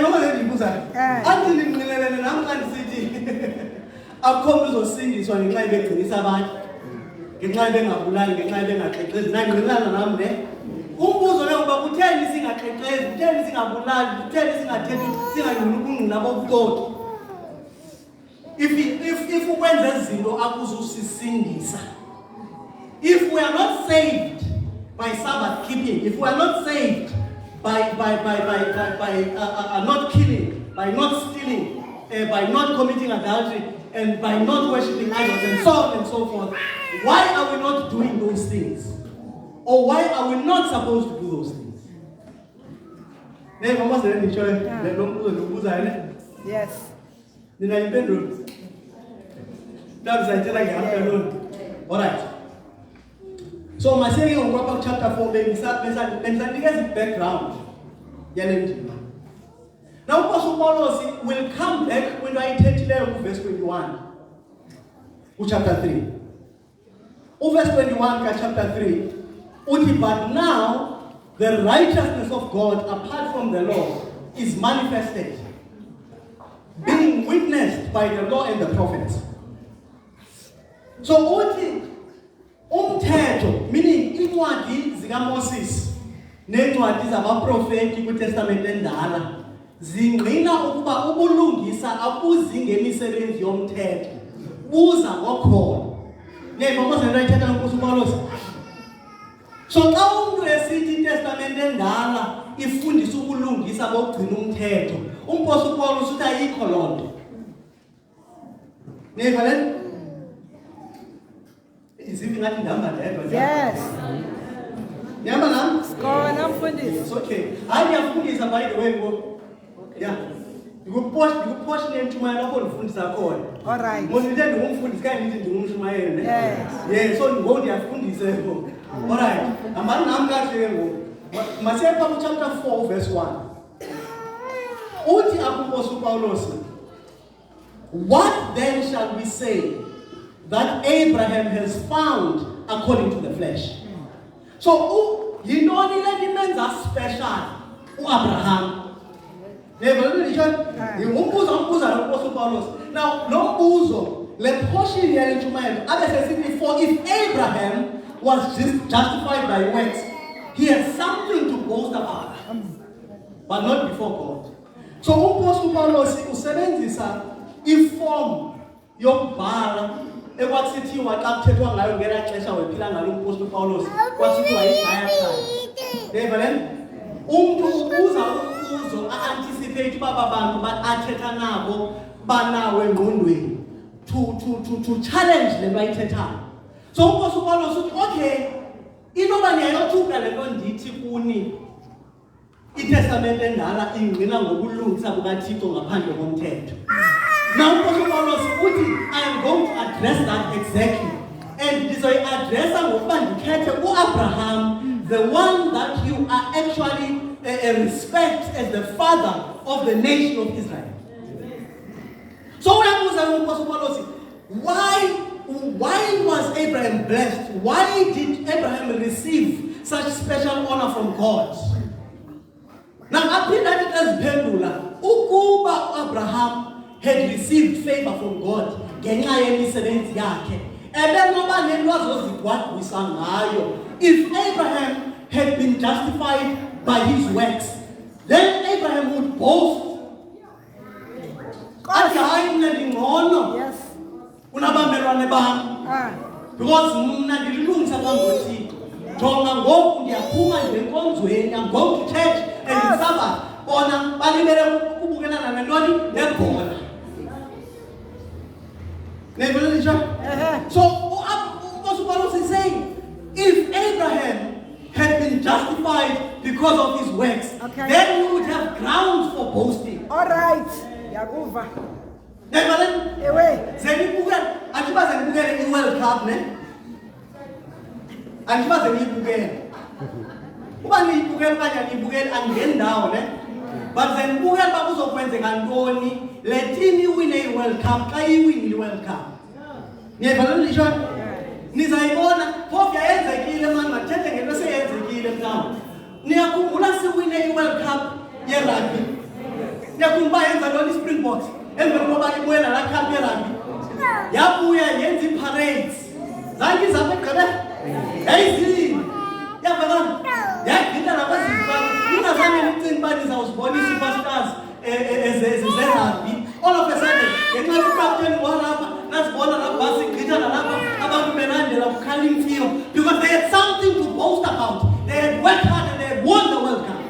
S4: Noma ngibuza, athi ninqilelene nami xa ndisithi akukho umuntu uzosindiswa ngenxa yebegcinisa abantu. Ngenxa bengabulali ngenxa bengaqeqezi nangqilana nami ne umbuzo lo ngoba kutheni singaqeqezi kutheni singabulali kutheni singathethi singangqini ukungqina bobuxoki if ukwenza izinto akuzusisindisa. If we are not saved by Sabbath keeping, if we are not saved by not killing, by not stealing, by not committing adultery, and by not worshiping idols, and so on and so forth, why are we not doing those things? Or why are we not supposed to do those things?
S8: Yes.
S4: Alright. So my saying on Proverbs chapter 4, there's background. Now Apostle Paulus will come back when I take verse 21. chapter 3. Verse 21 chapter 3. But now the righteousness of God apart from the law is manifested, being witnessed by the law and the prophets. So umthetho, meaning incwadi zikaMoses nencwadi zabaprofeti kuTestament endala zingqina ukuba ubulungisa abuzi ngemisebenzi yomthetho, buza ngokholo. Neyibona lento ayithetha uNkosi uPawulos. So xa umuntu esithi iTestament endala ifundisa ubulungisa bokugcina umthetho, uNkosi uPawulos uthi ayikho lonto. Neyibona iziphi ngathi ndihamba ndedwa.
S8: Yes.
S4: Nihamba nami?
S8: Khona mfundisi.
S4: It's okay. Hayi ngiyafundisa by the way ngoku. Yeah. Ndikupost nentshumayelo lapho ndifundisa khona.
S8: All right.
S4: Mose nje ndingumfundisi kanye ndithi ndingumshumayeli ne?
S8: Yes.
S4: Yeah, so ngoku ndiyafundisa ngoku. All right. Hambani nami kahle ngoku. Masiye pha chapter 4 verse 1. Uthi akunkosi uPawulos, what then shall we say that Abraham has found according to the flesh? So, yintoni le imenza special uAbraham? Now, lo mbuzo, le portion yale ntshumayelo abe sesithi, for if Abraham was justified by works, he has something to boast about, but not before God. So, uMposi uPawulos usebenzisa iform yokubhala ekwasithiwa xa kuthethwa ngayo ngela xesha wephila ngalo uMposi uPawulos kwasithiwa yi-diatribe. Ndeva le umuntu ubuza umbuzo a-anticipate uba abantu bathetha nabo banawo engqondweni to challenge le nto ayithethayo. So uMposi uPawulos uthi okay, inoba niyayothuka le nto ndithi kuni iTestament endala ingqina ngobulungisa bukaThixo ngaphandle komthetho. Now, I am going to address that exactly. And this I address Abraham, the one that you are actually respect as the father of the nation of Israel. So, why was Abraham blessed? Why did Abraham receive such special honor from God? Now, after that, it is pendula. Ukuba Abraham had received favor from God ngenxa yemisebenzi yakhe. If Abraham had been justified by his works, then Abraham would boast. Yes. Because I'm going to church and in Sabbath. So, Apostle Paul is saying, if Abraham had been justified because of his works, then we would have grounds for boasting.
S8: All right. Yaguva.
S4: World Cup, ne? But then let him win a World Cup, win the World Cup. Nizaibona hofu yenzekile manje mathethe ngento seyenzekile mhlawumbe. Niyakhumbula siwine iWorld Cup ye-rugby. Niyakhumbula yenza lona iSpringboks emveni koba ibuye la cup ye-rugby. Yabuya yenza iparades. Zange izapha egqibela. Yayizini. Yabona yagcina nabazifana. Ningazange nicinga uba nizawuzibona ii-superstars ze-rugby. All of a sudden, ngenxa yokukapteni walapha nasibona lapho basigqitha nalapha abantu belandela kukhala imfiyo because they had something to boast about. They had worked hard and they had won the World Cup.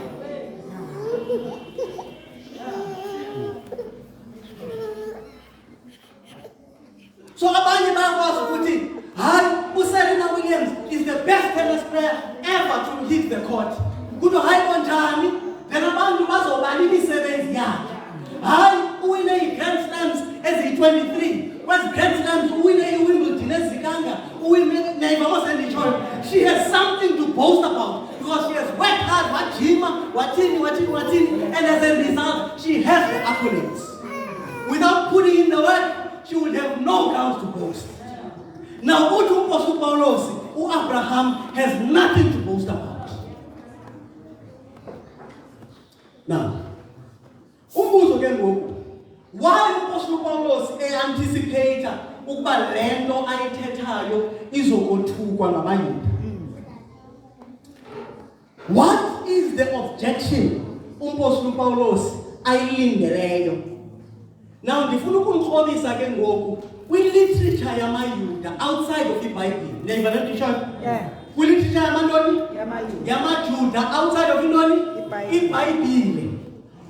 S4: So abanye bayakwazi ukuthi hayi uSerena Williams is the best tennis player ever to hit the court. Kudo hayi konjani? Then abantu bazobala imisebenzi yakhe. Hayi uwine i-Grand Slams eziyi-23. Where's Grand Slams? Uwine i-Wimbledon ezikanga. Uwine neyivamos enditshoyo. She has something to boast about because she has worked hard, wajima, watini, and as a result, she has the accolades. Without putting in the work, she would have no grounds to boast. Now, uthi uMpostoli Paulus, Abraham has nothing to boast about. Now, umbuzo ke ngoku, why uMpostoli Paulus anticipator ukuba lento ayithethayo izokothukwa ngabayuda? What is the objection uMpostoli Paulus ayilindeleyo? Now ndifuna ukumxolisa ke ngoku kwi-literature yamayuda outside of iBhayibhile. Neighbor, let me show you.
S8: Yeah.
S4: Kwi-literature yamantoni?
S8: Yamajuda.
S4: Yamajuda outside of intoni? iBhayibhile.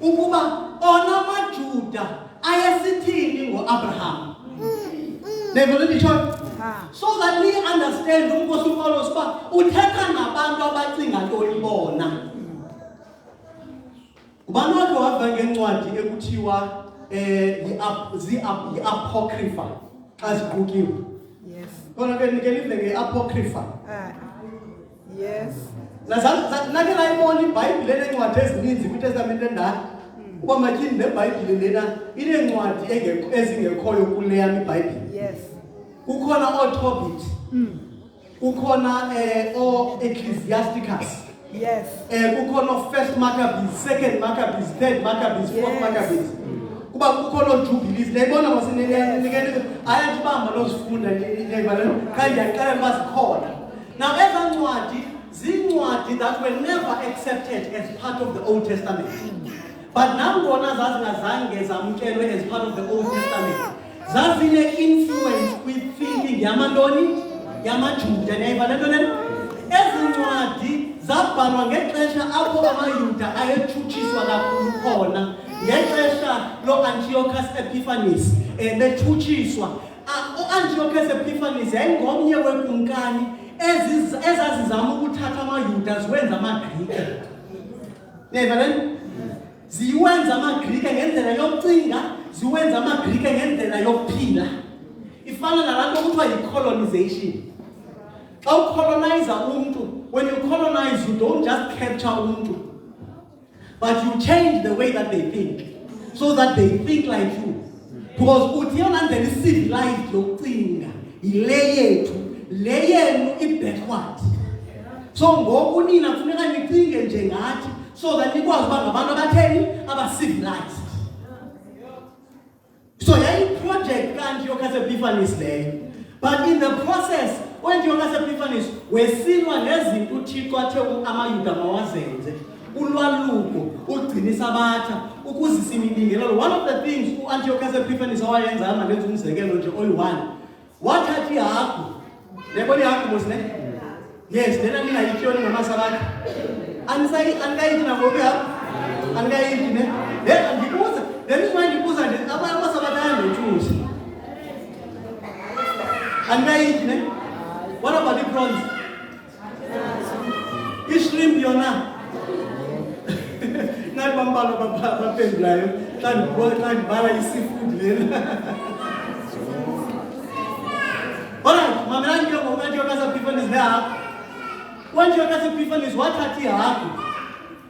S4: Ukuba ona amajuda ayesithini ngo-Abraham. Neighbor, let me show you. So that we understand uMpostoli Paulus uba uthetha nabantu abacinga ntoni bona. Ubani wakhe wava ngencwadi ekuthiwa yi-apocrypha xa ziqukiwe?
S8: Yes.
S4: Khona ke nike live nge-apocrypha.
S8: Yes.
S4: Nake nayibona iBhayibhile eneencwadi ezininzi kwiTestamente endala uba matyhini le Bhayibhile lena ineencwadi ezingekhoyo kule yam iBhayibhile.
S8: Yes.
S4: Kukhona ooTobit, kukhona oo-Ecclesiasticus,
S8: Yes.
S4: kukhona oo-First Maccabees, Second Maccabees, Third Maccabees, Fourth
S8: Yes.
S4: Maccabees. Kuba kukhona oo-Jubilees. Nayibona ayatibamba nozifunda khange ndiyaqala uba zikhona. Now ezaa ncwadi ziincwadi that were never accepted as part of the Old Testament. But nangona zazingazange zamkelwe as part of the Old Testament, zazine-influence kwi-thinking yamantoni? Yamajuda. Niyayiva le nto lena? Ezi ncwadi zabhalwa ngexesha apho amayuda ayethutshiswa kakhulu khona, ngexesha lo-Antiochus Epiphanes bethutshiswa. U-Antiochus Epiphanes yayingomnye weekumkani ezazizama ukuthatha amayuda ziwenza amaGrike. Niyayiva le nto? Ziwenza amaGrike ngendlela yokucinga, ziwenza amaGrike ngendlela yokuphila. Ifana nalaa nto kuthiwa yi-colonization. Xa ucolonize umntu, when you colonize, you don't just capture umntu, but you change the way that they think, so that they think like you. Because uthi yona ndlela i-civilized yokucinga yile yethu, le yenu i-backward. So ngoku nina kufuneka nicinge njengathi, so that nikwazi uba ngabantu abatheni aba-civilized. So yayi-project ka-Antiochus Epiphanes leyo. But in the process, u-Antiochus Epiphanes wesilwa nezinto uThixo athe amayuda mawazenze. Ulwaluko, ugcinisa abatha, ukuzisa imibingelelo. One of the things u-Antiochus Epiphanes awayenza amandenza umzekelo nje oyi-one. Wathatha ihagu. Yayibona ihagu mos ne? Yes, lena ningayitshoni ngamasabatha. Anikayithi nangoku ihagu? Anikayithi ne? Ndibuza. Le reason why ndibuza nje amasabatha ayandothusa. Anikayithi ne? What about the prawns? I-shrimp yona. Nathi bambalo baphendulayo xa ndibhala i-seafood lena. Alright, mamelani ke ngoku u-Antiochus Epiphanes nehagu. U-Antiochus Epiphanes wathatha ihagu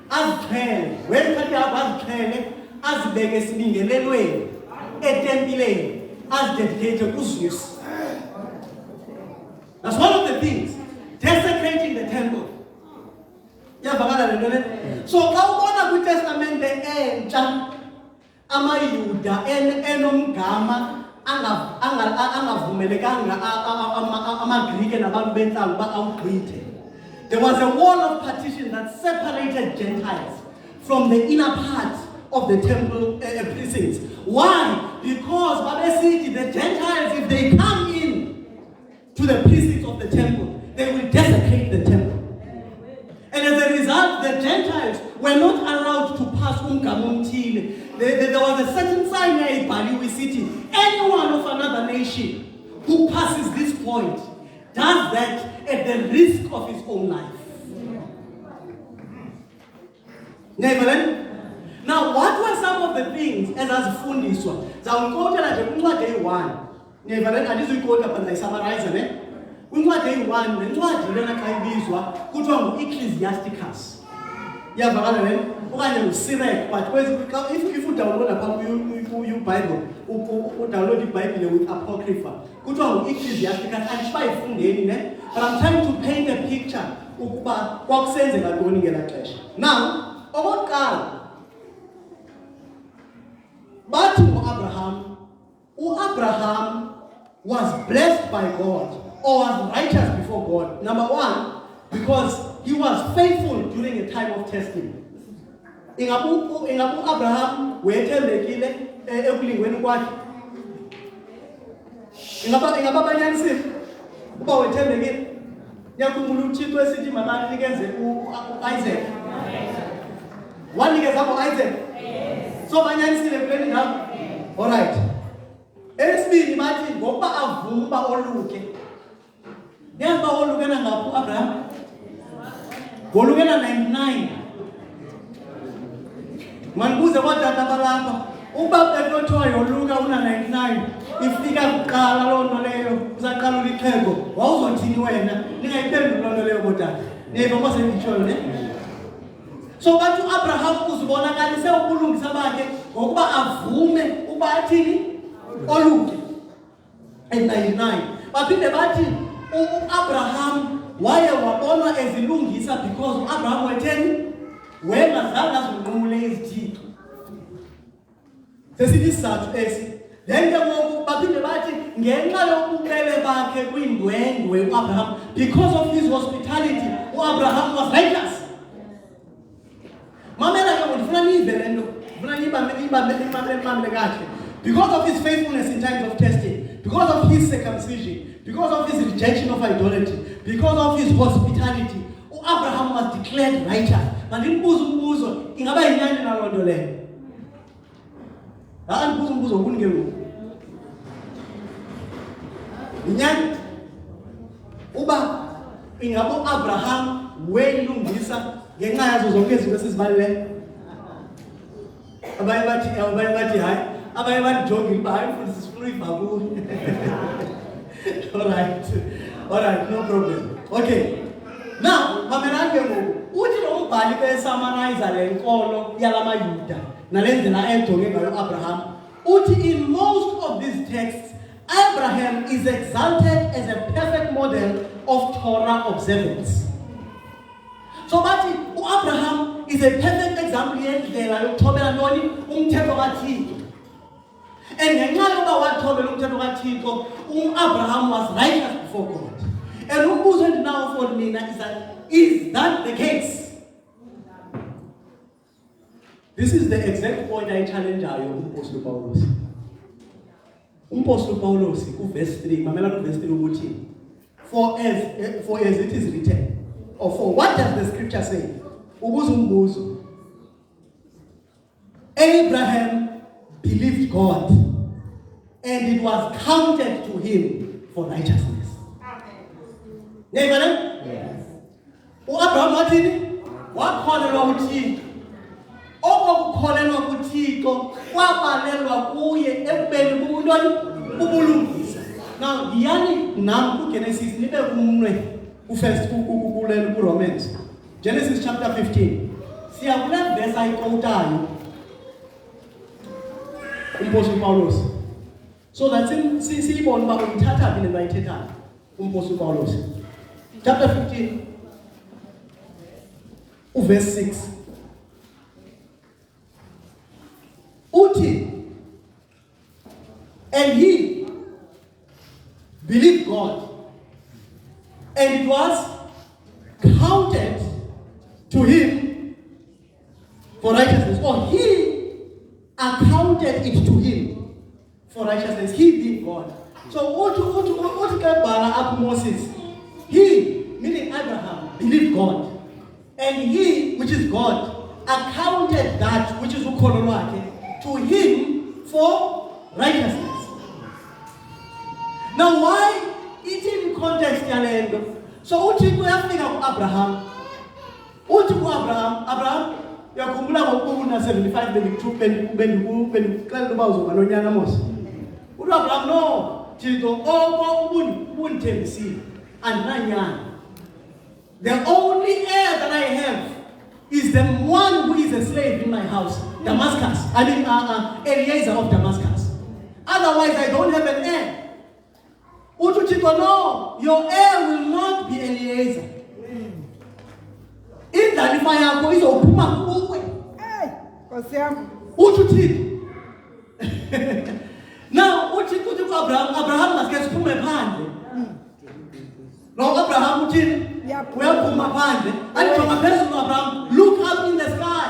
S4: azixhele. Wethatha ihagu azixhele azibeke esibingelelweni etempileni azidedicate kuZeus. That's one of the things. Desecrating the temple. Iyavakala le nto le? So xa ubona kwiTestamente entsha amayuda enomgama angavumelekanga amaGrike nabantu bentlanga uba awugqithe. There was a wall of partition that separated Gentiles from the inner part of the temple precincts. Why? Because babesithi the Gentiles, if they come in to the precincts of the temple, they will desecrate the temple. And as a result, the Gentiles were not allowed to pass umgamumthile. There was a certain sign in Baliwi city. Anyone of another nation who passes this point does that at the risk of his own life. Now, what were some of the things as azifundiswa? Zawunkotela nje kwincwadi eyi-1. Andizuyikota but ndayisummarize ne? Kwincwadi eyi-1, nencwadi lena xa ibizwa kuthiwa ngu-Ecclesiasticus. Iyavakala le okanye uSirek, but if udownload apha uBible, udownload iBhayibhile with apocrypha, kuthiwa ngu-Ecclesiasticus, andishiba ifundeni ne, but I'm trying to paint a picture ukuba kwakusenzeka ntoni ngelaa xesha. Now, okokuqala, bathi uAbraham was blessed by God or was righteous before God. Number one, because he was faithful during a time of testing. Ingabu Abraham wethembekile ekulingweni kwakhe. Ingaba banyanisile uba wethembekile. Yakhumbula uThixo esithi makanikeze uIsaac. Wanikeza uIsaac. So banyanisile kuleni ndawo. All right. Esibini bathi ngoba avuma oluke. Yazi ba olukena ngaphi uAbraham? Ngolukena 99. Manibuze kwadata balapha. Uba betothoyo yoluka una 99. Ifika kuqala lo nto leyo, uzaqala ulixhego. Wawuzothini wena? Ningayiphendula lo nto leyo kodwa. Neva mase ngitsho ne? So bathi uAbraham uzibonakalise ubulungisa bakhe ngokuba avume uba athini? Oluke. And 99. Baphinde bathi uAbraham waye wabonwa ezilungisa because uAbraham wetheni? Wengazange azinqumule izithixo. Sesithi isizathu esi. Then ke ngoku baphinde bathi ngenxa yobubele bakhe kwindwendwe uAbraham, because of his hospitality, uAbraham was righteous. Mamela ke ngifuna nive lento. Ngifuna nibambe kahle. Because of his faithfulness in times of testing, because of his circumcision, because of his rejection of idolatry, because of his hospitality, Abraham was declared righteous. Umbuzo ingaba yinyani naloo nto leyo. Umbuzo kunike ngoku. Inyani uba ingaba uAbraham welungisa ngenxa yazo zonke izinto esizibalileyo. Abanye bathi hayi, abanye bathi jogging uba hayi futhi sifuna uyiva kuyo. All right, no problem. Okay. Now, mamelani ke ngoku, uthi lo mbhali besamanizer le nkolo yalamayuda nalendlela ejonge ngayo uAbraham, uthi in most of these texts Abraham is exalted as a perfect model of Torah observance. So bathi uAbraham is a perfect example yendlela yokuthobela ntoni umthetho kaThixo. And ngenxa yoba wathobela umthetho kaThixo, uAbraham was righteous before God. And umbuzo now for mina is that the case? This is the exact point I challenge uMpostoli Paulus. UMpostoli Paulus verse 3, mamela verse 3 ukuthi, for as it is written, or for what does the scripture say? Umbuzo. Abraham believed God, and it was counted to him for righteousness. Yes. uAbraham wathini? Wakholelwa uThixo. Okukholelwa kuThixo kwabalelwa kuye ekubeni kubuntoni? Ubulungisa. Now, yani nam kuGenesis nibe kumnwe kufirst kuRomans. Genesis chapter 15. Siya kule verse ayikotayo. uMpostoli Paulus. So that siyibona uba uyithatha phi lento ayithethayo uMpostoli Paulus. Chapter 15, verse 6. Uti, and he believed God, and it was counted to him for righteousness. Or he accounted it to him for righteousness. He being God. So what up Moses? He, meaning Abraham, believed God. And he, which is God, accounted that which is ukololwake to him for righteousness. Now why? It's in context yalendo. So uthi kuyafika kuAbraham. Uthi kuAbraham, yakhumbula ngokuna 75 bendikuxelela uba uzoba nonyana mos. Uthi Abraham no, Thixo oko ubundithembisile. And the only heir that I have is is the one who is a slave in my house, Damascus. I mean, Eliezer of Damascus. Otherwise, I don't have an heir. Utuchiko, no, your heir will not be Eliezer. In that, if I am going to open my
S8: Hey, Kosiam.
S4: Utuchiko. Now, Utuchiko Abraham must get Pume Pande. No, Abraham Utin, we are Puma Pande. And from a person of Abraham, look up in the sky.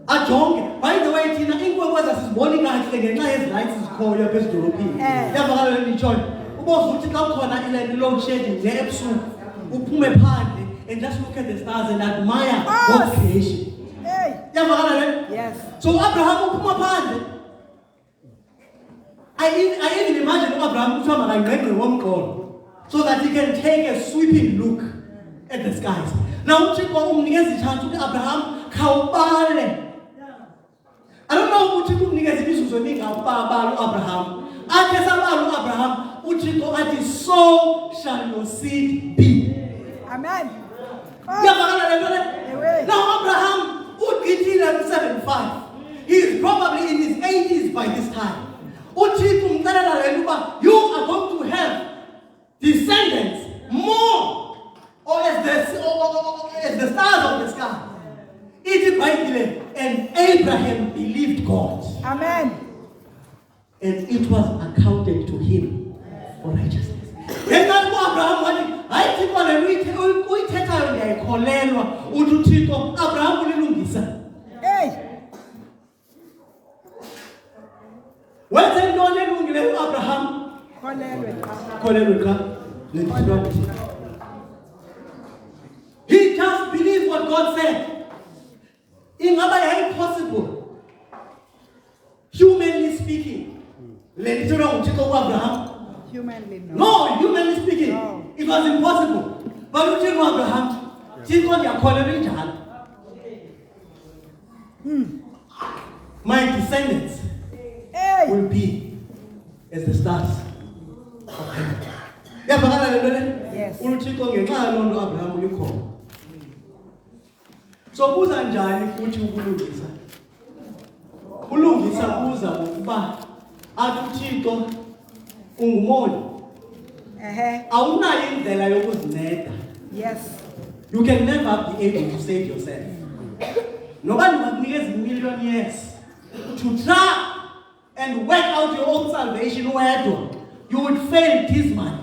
S4: Ajong, by the way, Tina, Ingwa was as morning night again. His lights is called your best European. Never let me join. Who was to come corner in a long shade, the Epsu, Upume Pande, and just look at the stars and admire God's creation.
S8: Hey.
S4: Yes. So Abraham Upuma Pande. I even imagine Abraham Upuma like one call so that he can take a sweeping look at the skies. Now, Abraham Kaubale. I don't know what you niggas is using Abraham. Abraham, Uchiko, so shall your seed be.
S8: Amen.
S4: Now, Abraham would get in at 75. He is probably in his 80s by this time. You are going to have descendants more, or as the stars of the sky. It is Bible, and Abraham believed God.
S8: Amen.
S4: And it was accounted to him for righteousness. Then Abraham, I think on a we take out the Kolelwa, Udutiko, Abraham Lungisa.
S8: Hey.
S4: When they don't know Abraham, he just believed what God said. It's impossible. Humanly speaking. Abraham.
S8: Humanly, no.
S4: No, humanly speaking,
S8: No.
S4: it was impossible. But you know Abraham, my descendants will be as the stars of heaven.
S8: Yes.
S4: So kuza njani futhi ukulungisa? Kulungisa kuza ngokuba athi uThixo ungumoni. Awunayo indlela yokuzineda.
S8: Yes.
S4: You can never be able to save yourself. Nobody makes a million years to try and work out your own salvation. Where you would fail dismally.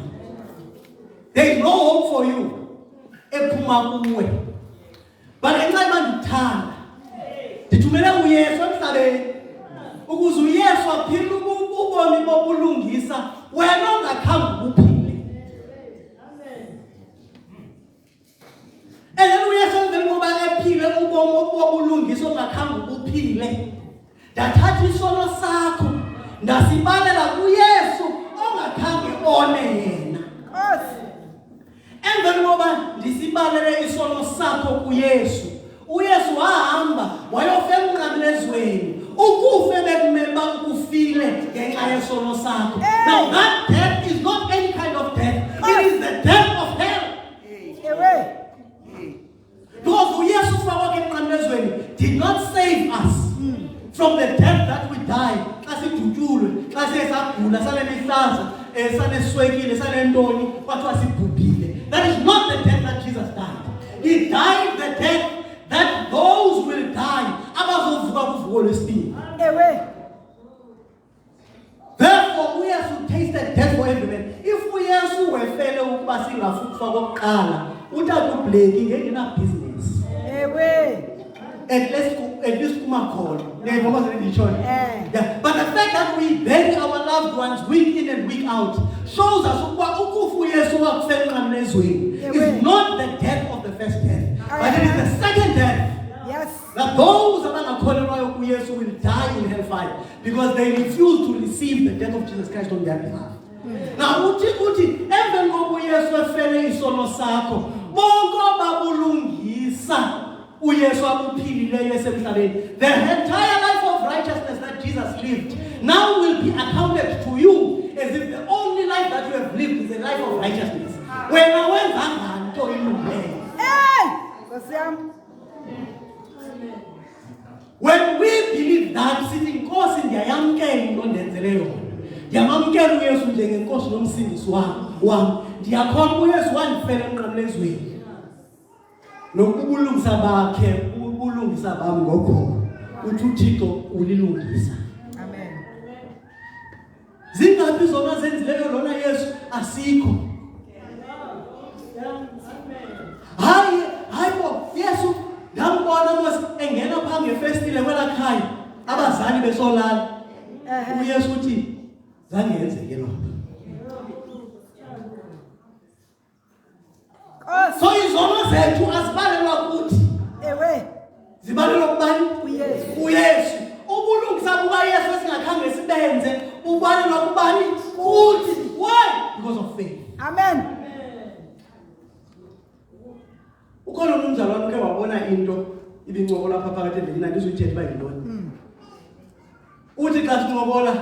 S4: There is no hope for you. But I can't turn. Did you remember Yesu emhlabeni? Ukuze uYesu aphile ubomi bobulungisa, wena ungakhambi uphile. And uYesu emveni koba ephile ubomi bobulungisa ungakhambi uphile. Ndathatha isono sakho, ndasibalela kuYesu ongakhange one yena. Emveni koba ndisibalele isono sakho kuYesu, uYesu wahamba wayofela emnqamlezweni ukufe bekumele ukufile ngenxa yesono sakho. Now that death is not any kind of death. It is the death of hell. Because uYesu fakwa emnqamlezweni did not save us from the death that we die. Xa sidutshulwe, xa sesagula, sanemihlaza, saneswekile, sanentoni, kwathiwa sibhubhile. That is not the death that Jesus died. He died the death that those will die. Therefore, we have to taste the death for everyone. If we are so fellow passing a foot for Kala, without blinking, enough business. At least come call. But the fact that we bury our loved ones week in and week out shows us it's not the death of the first death, but it is the second death.
S8: Yes.
S4: That those who will die in hellfire because they refuse to receive the death of Jesus Christ on their behalf. Now, uthi emveni kokuyesu efele isono sakho, bonke babulungisa uYesu abuphilileyo esemhlabeni. The entire life of righteousness that Jesus lived now will be accounted to you as if the only life that you have lived is a life of righteousness. When I went back to you, When we believe that, sithi inkosi ndiyayamkela into ndenzele yona. Ndiyamamkela uYesu njengenkosi nomsindisi wami. Ndiyakhona uYesu wandifela emnqamlezweni. Nokubulungisa bakhe, ubulungisa bami ngokholo. Uthi uThixo ulilungisa.
S8: Amen.
S4: Zingaphi zona zenzileyo lona Yesu asikho. Hayi bo Yesu ndambona mos engena pha ngefestile kwelakhaya abazali besolala. uYesu uthi zange yenzeke lokho. So izono zethu asibalelwa kuthi.
S8: Ewe.
S4: Zibalelwa kubani? uYesu. Ubulungisa bukaYesu esingakhange sibenze ubalelwa kubani? Kuthi. Why? Because of faith.
S8: Amen.
S4: Ukhona umzalwane uke wabona into ibincokola lapha phakathi endlini ngizuyithetha bayintoni. Uthi xa sincokola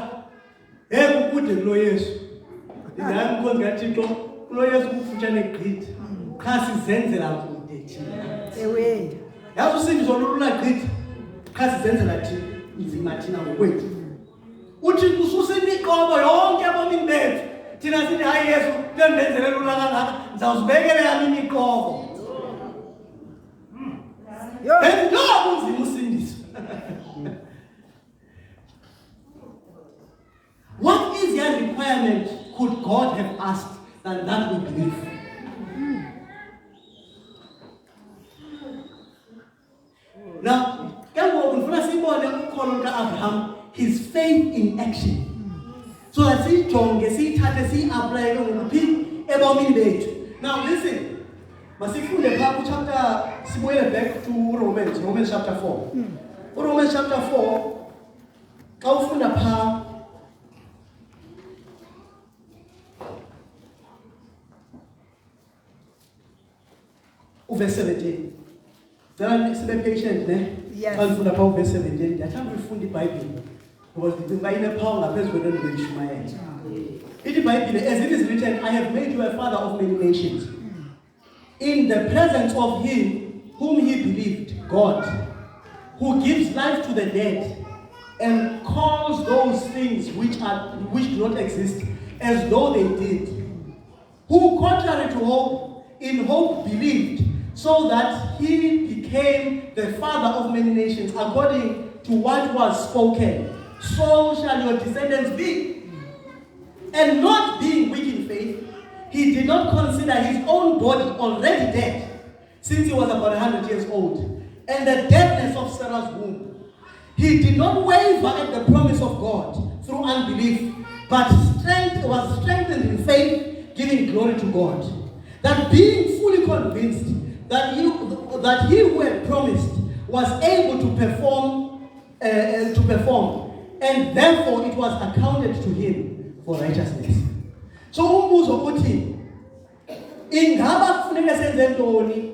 S4: kude kulo Yesu. Ndingayi mkhonzi kaThixo kulo Yesu kufutshane gqithi. Cha sizenzela kude thina.
S8: Ewe.
S4: Yazi usindiso lulula gqithi. Cha sizenzela thina inzima thina ngokwethu. Uthi kususa imiqobo yonke ebomini bethu. Thina sithi hayi Yesu ndenzele lula kangaka ngizawuzibekela yami imiqobo. And no unzima. What is your requirement could God have asked than that we believe? Now, Abraham, his faith in action. So that see John, see Tata, see apply ebomini bethu. Now listen. Masifunde pha chapter sibuyele back to Romans chapter 4. Romans chapter 4 xa ufunda pha verse 17. Then sibe patient ne?
S8: Yes.
S4: Xa ufunda pha verse 17. Ndiyathanda ukufunda iBhayibhile because bayine power ngaphezulu kwento ngeShumayeli. Ithi iBhayibhile, as it is written, I have made you a father of many nations. In the presence of him whom he believed, God, who gives life to the dead and calls those things which do not exist as though they did, who contrary to hope, in hope believed, so that he became the father of many nations, according to what was spoken, so shall your descendants be. And not being weak in faith, he did not consider his own body already dead, since he was about 100 years old, and the deadness of Sarah's womb. He did not waver at the promise of God through unbelief, but was strengthened in faith, giving glory to God. That being fully convinced that he who had promised was able to perform, and therefore it was accounted to him for righteousness. So umbuzo uthi ingaba kufuneka senze ntoni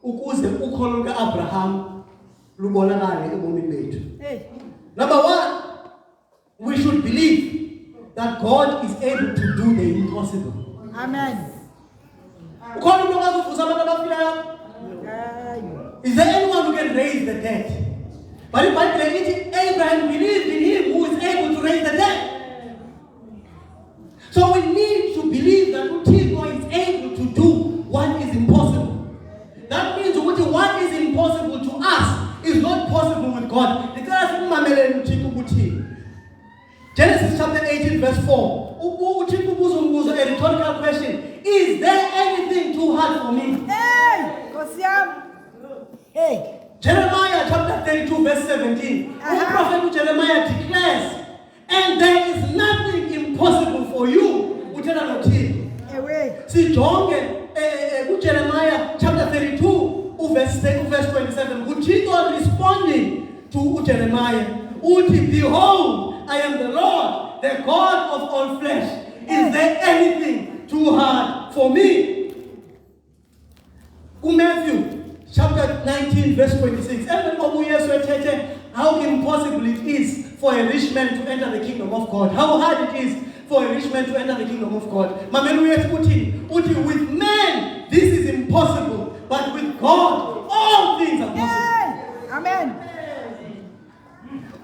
S4: ukuze ukholo kaAbraham lubonakale ebomini bethu? Number 1, we should believe that God is able to do the impossible.
S8: Amen.
S4: Ukhona umuntu ozovusa abantu abafileyo? Is there anyone who can raise the dead? But the Bible says Abraham believed in him who is able to raise the dead. So we need to believe that God is able to do what is impossible. That means what is impossible to us is not possible with God. Genesis chapter 18 verse 4. A rhetorical question. Is there anything too hard for me?
S8: Hey,
S4: Jeremiah chapter 32 verse 17. The prophet Jeremiah declares, and there is nothing impossible for you. See, John, Jeremiah chapter 32, verse 27. God responding to Jeremiah, behold, I am the Lord, the God of all flesh. Is there anything too hard for me? Matthew chapter 19, verse 26. How impossible it is for a rich man to enter the kingdom of God. How hard it is for a rich man to enter the kingdom of God. With men, this is impossible. But with God, things are possible.
S8: Hey. Amen.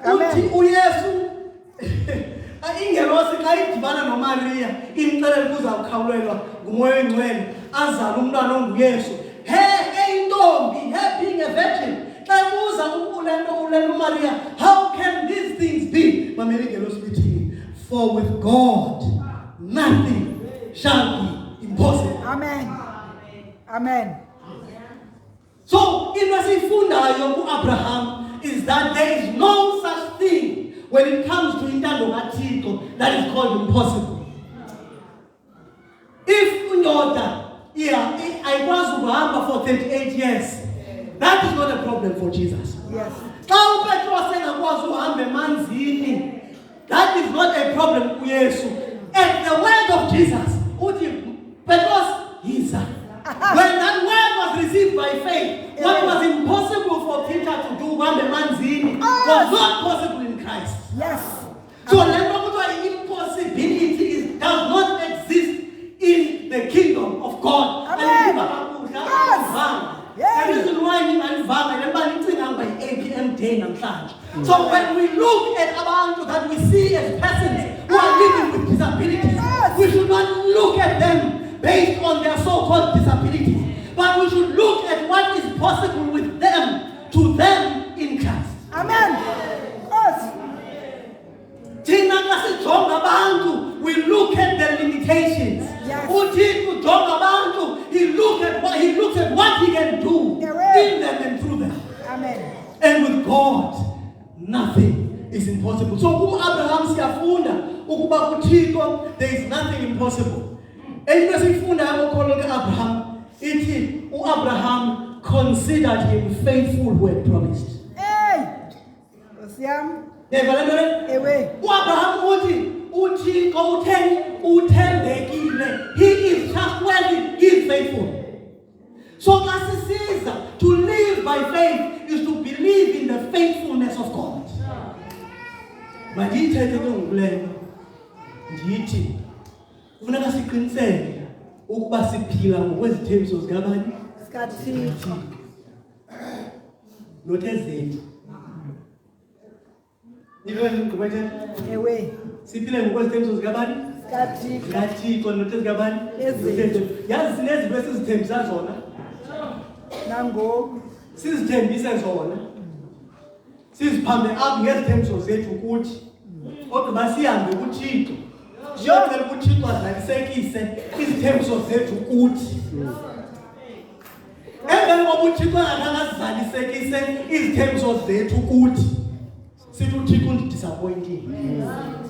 S4: Uthi
S8: Amen.
S4: uYesu ingelosi xa idibana noMaria imxelela ukuza kukhawulelwa ngumoya oyingcwele azale umntwana onguYesu. Eyintombi, being a virgin. Xa ibuza ulento uMaria, how can these things be? Mamela ingelosi lithi, for with God nothing shall be impossible.
S8: Amen. Amen.
S4: So into esiyifundayo kuAbraham is that there is no such thing when it comes to intando kaThixo that is called impossible. If undoda ayikwazi ukuhamba for 38 years, that is not a problem for Jesus.
S8: Yes.
S4: Xa uPetros engakwazi uhamba emanzini, that is not a problem kuYesu. At the word of Jesus, uthi Petros yiza. When that word was received by faith, what was impossible for Peter to do uhamba emanzini was not possible in Christ.
S8: Yes.
S4: So the impossibility does not exist in the kingdom of God.
S8: Amen.
S4: The reason why so when we look at abantu that we see as persons who are living with disabilities, we should not look at them based on their so-called disabilities, but we should look at what is possible with them, to them in Christ.
S8: Amen. Yes.
S4: We look at the limitations.
S8: Yes.
S4: He looks at what he can do in them and through them.
S8: Amen.
S4: And with God, nothing is impossible. So Abraham siyafunda ukuba kuThixo there is nothing impossible. Into esifunda ngokholwa Abraham ithi uAbraham considered him faithful who had promised.
S8: Hey. Osiam.
S4: Ewe. uAbraham uthi uthembekile. He is trustworthy, he is faithful. So to live by faith is to believe in the faithfulness of God. Mandiyithethe ke ngulento ndithi kufuneka siqiniseke ukuba siphila ngokwezithembiso zikabani
S8: Skathixo.
S4: not ezethu. Nilweni ngqubethe
S8: Ewe.
S4: siphile ngokwezithembiso zikabani
S8: Skathixo.
S4: zikaThixo not ezikabani
S8: Ezethu.
S4: yazi sinezinto esizithembisa zona
S8: Nangoku.
S4: sizithembise zona siziphambe apha ngezithembiso zethu ukuthi kodwa sihambe kuThixo siyocela kuThixo azalisekise izithembiso zethu kuthi emveni kokuba uThixo angazalisekise izithembiso zethu kuthi sithi uThixo undidisappointing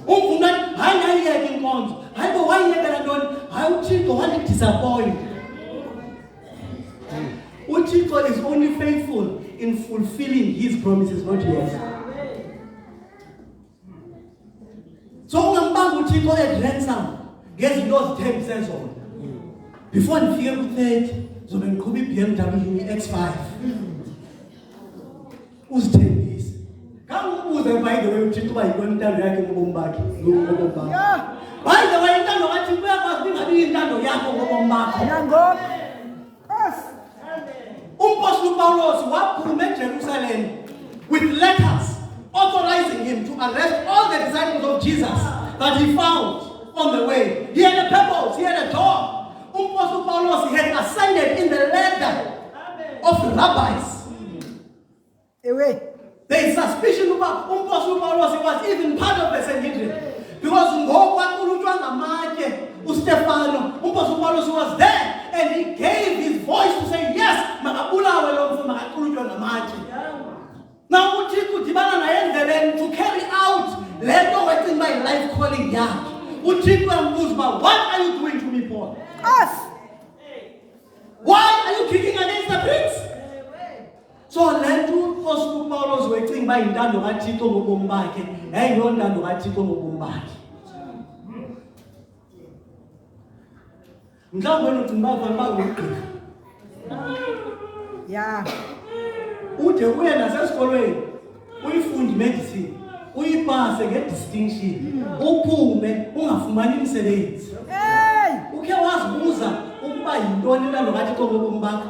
S4: umvuna hayi ngayiyeka inkonzo hayi bo wayiyekela ntoni hayi uThixo wandidisappoint. uThixo is only faithful in fulfilling his promises, not yours. So ungambanga uThixo ransom ngezinto ozithembise zona. Before ndifike ku-30 zobe ngiqhuba iBMW X5. Uzithembise. Kangubuze by the way uThixo uba yintoni intando yakhe ngobomi bakhe ngobomi bakho. By the way intando kaThixo uyakwazi ingabi intando yakho ngobomi bakho.
S8: Nangoku. Yes.
S4: Apostle Paulus waphuma eJerusalem with letters authorizing him to arrest all the disciples of Jesus that he found on the way. He had a purpose, he had a job. Apostle Paulus, he had ascended in the ladder of rabbis.
S8: Ewe.
S4: There is suspicion about Apostle Paulus, he was even part of the Sanhedrin. Because Stefano, Apostle Paulus was there and he gave his voice to say, yes, now to carry out let my life calling ya. What are you doing to me, Paul?
S8: Us.
S4: Why are you kicking against the pricks? So let you Apostle Paulus waiting by intando kaThixo ngobomi bakhe ayiyondando kaThixo ngobomi bakhe. Mhlawumbe ucinga uba ngugqirha.
S8: Yeah.
S4: Ude uye nasesikolweni uyifunde medicine uyipase ngedistinction uphume ungafumani umsebenzi.
S8: Hey.
S4: Ukhe wazibuza ukuba yintoni intando kaThixo ngobomi bakho?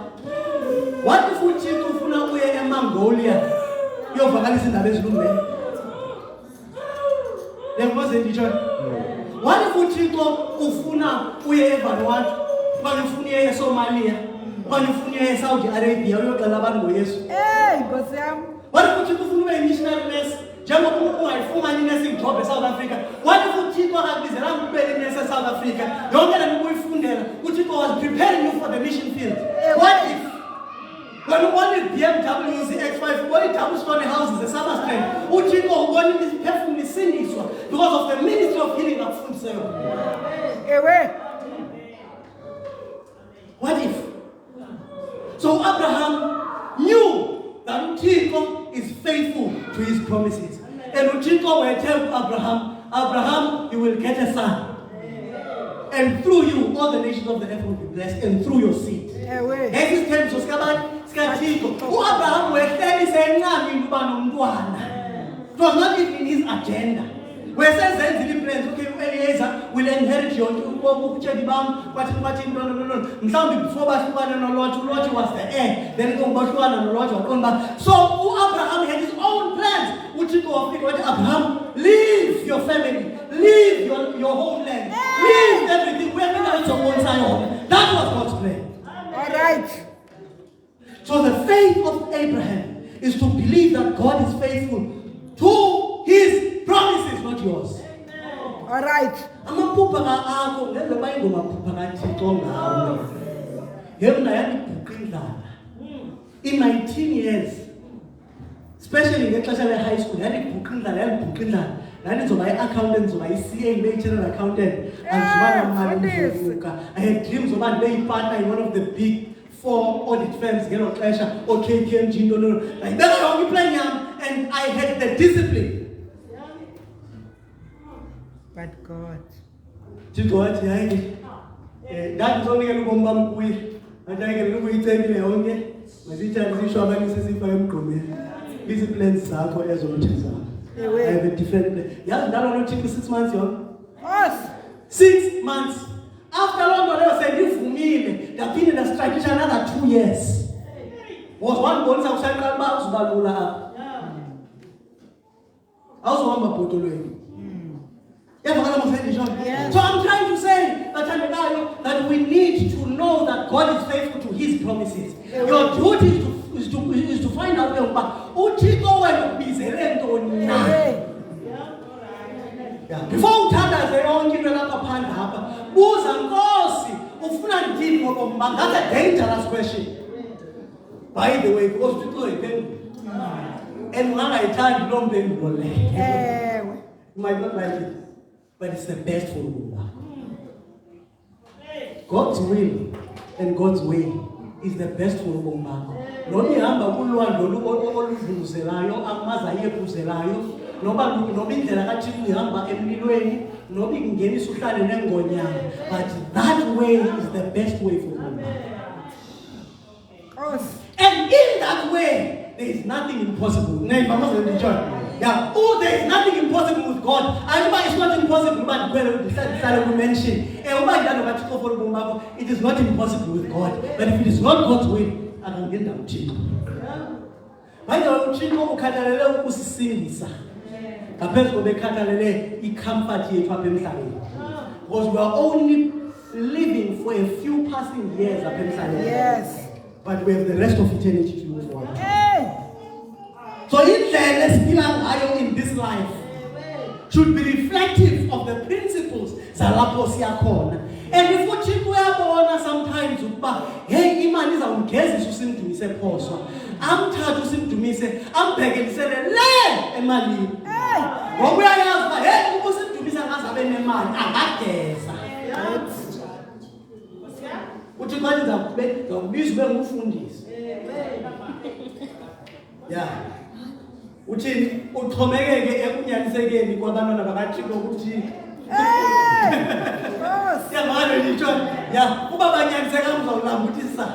S4: What if uThixo ufuna Mongolia uyovakalisa indaba ezilungileyo. Lengibona nditsho. What if uThixo ufuna uye eVanuatu, okanye ufuna uye eSomalia, okanye ufuna uye eSaudi Arabia uyoxela abantu ngoYesu?
S8: Nkosi yami.
S4: What if uThixo ufuna ube missionary nurse? Njengoba ungayifumani inesi job eSouth Africa. What if uThixo akakubizela ube inesi eSouth Africa? Yonke le nto uyifundela, uThixo was preparing you for the mission field. What if when you want BMW X5, when double story houses, the summer strength, uThixo ubona isiphefumula isindiswa because of the ministry of healing akufundisela? What if? So Abraham knew that uThixo is faithful to his promises. And uThixo will tell Abraham, you will get a son. And through you, all the nations of the earth will be blessed, and through your seed. This terms was Abraham it was not even in his agenda. Where says then plans, okay, Eliezer will inherit your no. Before Lord was the heir, then go Lord was. So Abraham had his own plans. Abraham, leave your family, leave your homeland, leave everything. We're going to one side. That was God's plan.
S8: All right.
S4: So the faith of Abraham is to believe that God is faithful to his promises, not yours.
S8: All right.
S4: In my teen years, especially in the high school, I had my accountant, my CA, general accountant, and I had dreams of being partner in one of the big 4 audit firms, or KPMG, like that. I only playing young, and I had the discipline.
S8: But God.
S4: To God, that is only a bomb with. And I can look at it only. My teacher is showing me if I am coming. Disciplines are for as well. I have a different place. Yeah, that one took 6 months, young.
S8: Us.
S4: 6 months. After long, I said, you for me, the opinion has stretched another 2 years. Was one bonus outside Kalbas, Balula. I was one Bapotolo. So I'm trying to say that we need to know that God is faithful to his promises. Your duty is to find out before uthanda yonke into lapha hapa buza Nkosi ufuna ndini ngokomba. That's a dangerous question, by the way, because people are and ungangayithandi lo mpendulo le. You might not like it, but it's the best for you. God's will and God's way is the best for you. Noma ihamba kulwandle oludluzelayo amaza yephuzelayo noma indlela kaThixo ihamba emlilweni noma ingenisa uhlale nengonyama, but that way is the best way for you. And in that way there is nothing impossible. Yeah. Oh, there is nothing impossible with God. It's not impossible, but we mention it is not impossible with God. But if it is not God's way, I can get down to you. By the way, Chico Catalele usisindisa. Kapesco be Catalele, he comfort you because we are only living for a few passing years.
S8: Yes.
S4: But we have the rest of eternity to move forward. So in this life should be reflective of the principles and if we sometimes hey imani izawungezisa usimdumise phoswa amthatha usimdumise ambhekelisele le emalini ngoba uyayazi uba hey uma usimdumise ngazabe nemali angageza uthi manje ngizawubiza ube ngumfundisi. Yeah. Uthini uxhomekeke ekunyanisekeni kwabantwana bakaThixo ukuthi yamanje ngisho kuba banyaniseka uzawulamba uthi sa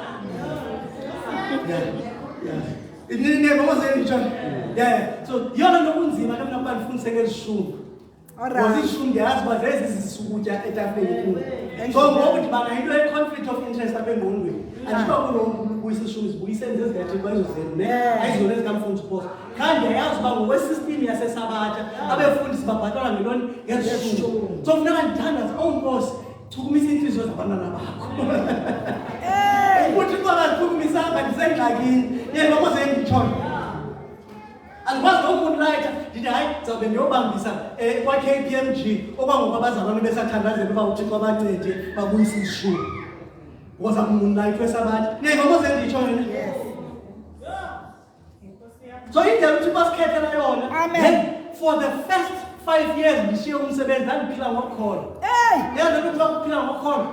S4: so yona nokunzima noma banifundiseke ezishumi ngozishumi ngiyazi uba lezi zisukutya etafuleni kulo so ngokuthi bana into conflict of interest apha engqondweni andisho ukubuyisa ishumi zibuyiseni zezikaThixo ezozenu ne ayizona ezikamfundi support kanti ayazi uba ngokwesystem yasesabatha abefundisi babhatalwa ngeloni ngezishumi so funeka ndithandaza Nkosi chukumisa inhliziyo zabantwana bakho ukuthi kongachukumisanga ndisengxakini yena ngoze ngitshona andikwazi umuntu writer ndithi hayi zawube ndiyobambisa kwa-KPMG okwangoku abazalwane besathandazela uba uThixo abancede babuyise ishumi because umuntu writer wesabathi yena ngoze ngitshona so indlela uThixo asikhethela yona for the first 5 years ndishiye umsebenzi ndandiphila ngokukholwa yena ndokuthi ukuphila ngokukholwa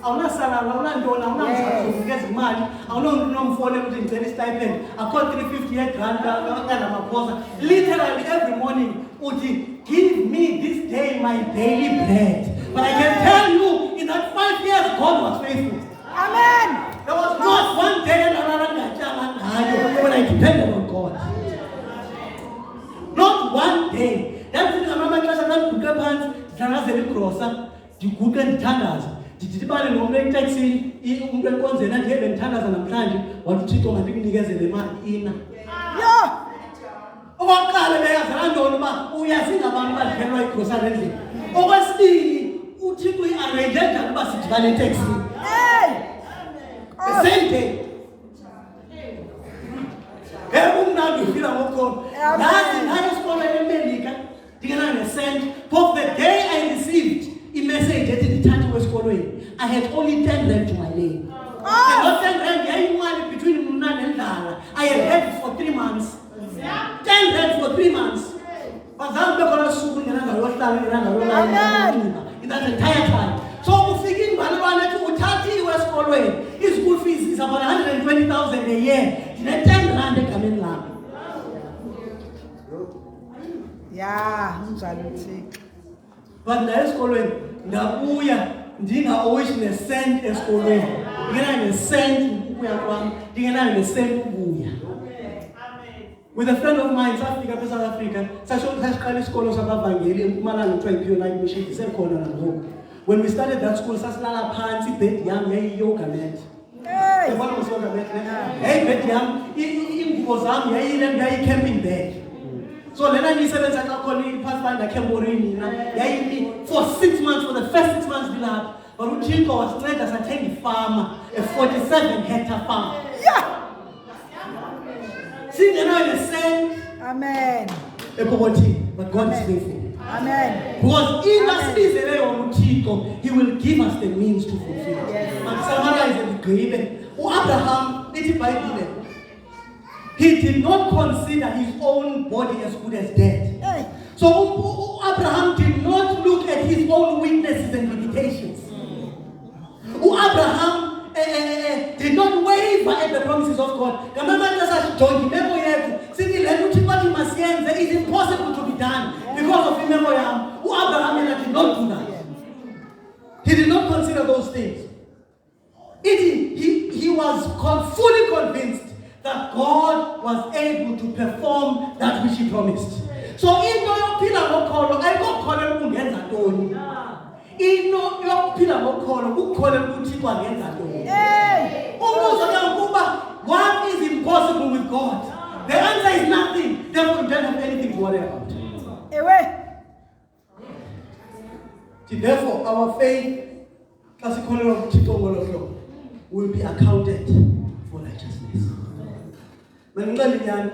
S4: awunasalala awunantoni awunamzazokugeza imali awunomfonela ukuthi ngicela istipend akho 350 yegrant kanamaphosa literally every morning uthi give me this day my daily bread but I can tell you in that 5 years God was faithful. Amen. There was not one day when I depended on God. Not one day. That's the mama class and then Google pants, Tanazeli crosser, the Google and Tanas. Did you buy a long taxi in Uncle and Heaven Tanas and I'm trying what to on the niggas in the man in? Yeah. What kind of bears and on we are seeing about Henry Crosser. Oversee, Uchi arranged and bus valley taxi. The same day. Everyone now you feel I'm that's the highest school in America. From the day I received a message that the church was following, I had only 10 rand to my name. And not 10 rand, between Munan and Dara. I had had it for 3 months. 10 rand for 3 months. But I'm not going to sue in that entire time. So we're thinking, US following, his school fees is about 120,000 a year. The 10 rand they come in land.
S8: Yeah,
S4: but na esikolweni ndabuya ndingawish ne-cent esikolweni ndingenayo ne-cent ukuya kwami ndingenayo ne-cent ukuya with a friend of mine safika apha eSouth Africa sasiqala isikolo sabavangeli eMpumalanga kuthiwa yi-Pionine Mission isekhona nangoku. When we started that school sasilala phansi ibhedi yam yayiyoga mat yabona yoga mat yayibhedi yam iingubo zam yayi-camping bag. So then I said I called Pathfinder Camborini for 6 months, for the first 6 months beloved. But Uchiko was trained as a tiny farmer, a 47-hectare farm. Yeah. See, they know the same. Amen. But God is faithful. Amen. Because in the season of Uchiko, He will give us the means to fulfill. And Samara is a great. Abraham, it's by Bible. He did not consider his own body as good as dead. So Abraham did not look at his own weaknesses and limitations. Abraham did not waver at the promises of God. It's impossible to be done because of Abraham did not do that. He did not consider those things. He was fully convinced that God was able to perform that which He promised. So into yokuphila ngokholo ayikokholelwa ungenza ntoni. Into yokuphila ngokholo ukukholelwa ukuthi kwangenza ntoni. Umbuzo ke ukuba what is impossible with God? The answer is nothing. Therefore you don't have anything to worry about. Therefore our faith will be accounted for righteousness. Manqali nyani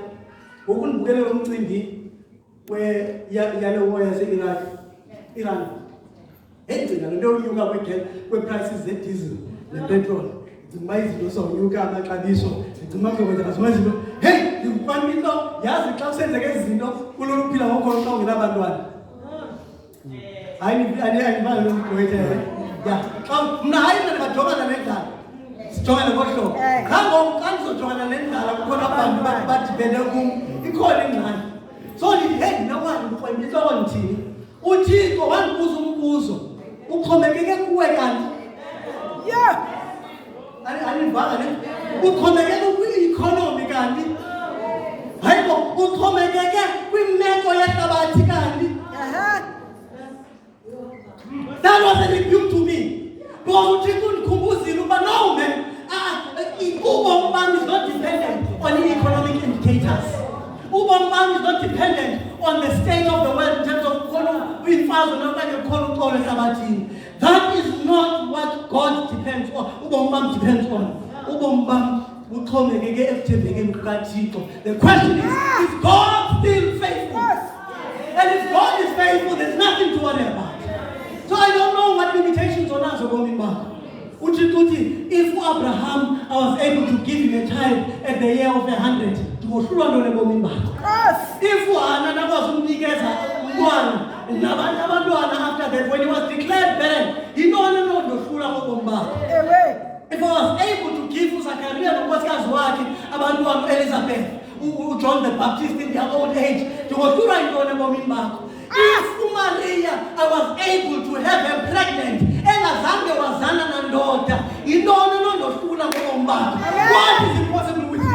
S4: ukundibukela umcimbi yale war yase-Iran engcina lento yonyuka kwe-prices ze-diesel ne-petrol ngicima izinto zonyuka amaxabiso ngicima kuzokwenza zimazinto hey ngikubani into yazi xa kusenzeka ezi zinto kulolu phila ngokholo xa ungenabantwana ayivanga lomgqwetele ya mna hayi mna ndingajongana nendlala sijongane ngohlobo xa ndizojongana nendlala kukhona abantu badibene kum ikhona ingxaki so ndithi hey ndinokwazi ukwemba intloko ndithini uThixo wandibuza umbuzo uxhomekeke kuwe kanti anivanga ne uxhomekeke kwi-economy kanti hayibo uxhomekeke kwimeko yehlabathi kanti that was a rebuke to me because uThixo undikhumbuzile uba no man ikubo Ubomi bami is not dependent on the state of the world in terms of imfazwe nokanye khona uxolo ehlabathini. That is not what God depends on. Ubomi bami depends on. Ubomi bami buxhomekeke ekuthembekeni kukaThixo. The question is God still faithful? And if God is faithful, there's nothing to worry about. So I don't know what limitations on us are going back. If Abraham, I was able to give him a child at the year of 100, if Hannah was after that, when he was declared barren, he don't know the full of if I was able to give Zachariah about Elizabeth, John the Baptist in their old age, if Maria, I was able to have her pregnant, and Azange was Zana and daughter, you don't know the full of what is impossible with you?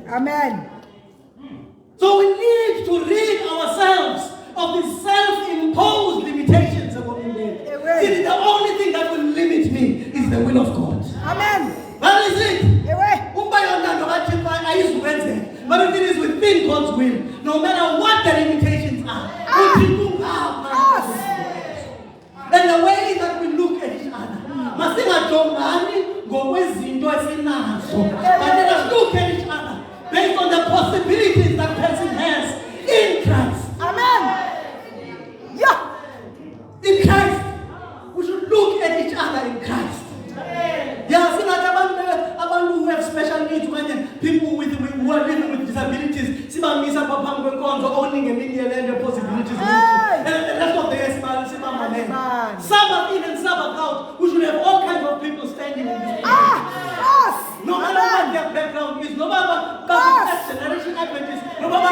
S8: Amen.
S4: So we need to rid ourselves of the self-imposed limitations of what we made. See, the only thing that will limit me is the will of God.
S8: Amen.
S4: That is it. But if it is within God's will, no matter what the limitations are, and the way that we look at each other, but let us look at each other based on the possibilities that person has in Christ.
S8: Amen. Yeah.
S4: In Christ. We should look at each other in Christ. Yeah, see, like abantu who have special needs, people who are living with disabilities, owning a million and possibilities. And the rest of the year, Sabbath in and Sabbath out, we should have all kinds of people standing in this place. No matter what their background is, no matter what generation Adventist, no matter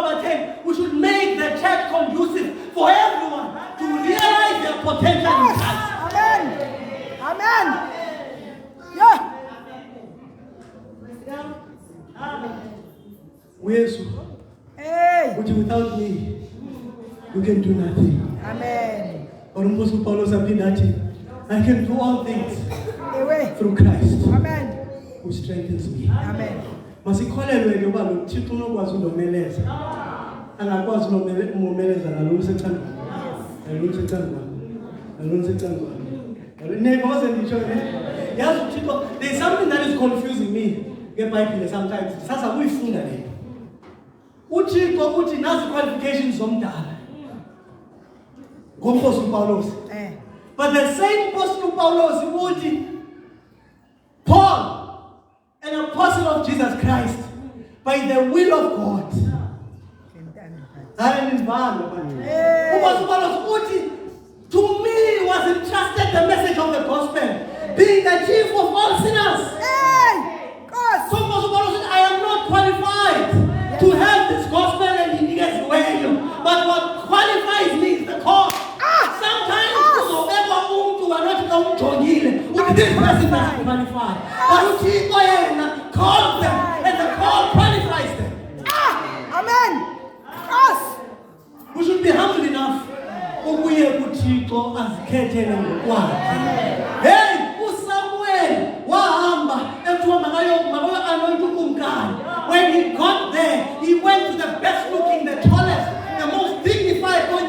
S4: what 10, we should make the church conducive for everyone to realize their potential in Christ.
S8: Amen. Amen. Yeah. Hey.
S4: But without me, you can do nothing.
S8: Amen.
S4: I can do all things through Christ who strengthens me.
S8: Amen.
S4: Masikholelwe ngoba lo Thixo unokwazi unomeleza. Angakwazi unomeleza nalomsecandwa. There's something that is confusing me. Sometimes. Sasa kuyifunda le. Uthixo uthi nazi qualifications zomdala. Ngomposi uPaulos. But the same Apostle Paulos uthi Paul, an apostle of Jesus Christ, by the will of God. To me was entrusted the message of the gospel, being the chief of all sinners. So I am not qualified to have this gospel and he gets away. But what qualifies me is the call. Sometimes this person is qualified. But calls them and the call qualifies them.
S8: Amen.
S4: We should be humble enough. Hey, Samuel wahamba when he got there, he went to the best looking, the tallest, the most dignified one.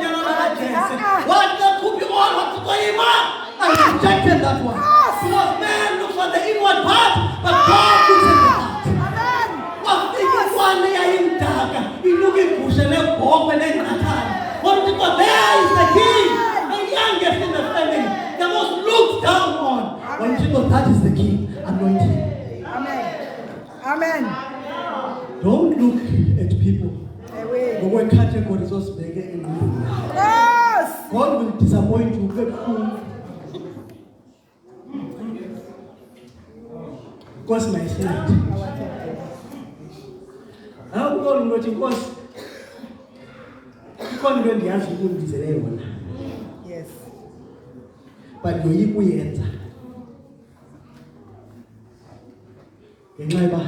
S4: I rejected that one. Because man looks at the inward part, but God looks at the heart. There is the king, the youngest in the family, the most looked down on. When people, that is the king, anointed.
S8: Amen.
S4: Don't look at people. God will disappoint you. Because my spirit. How God not because
S8: Yes.
S4: But you enter. Ngenxa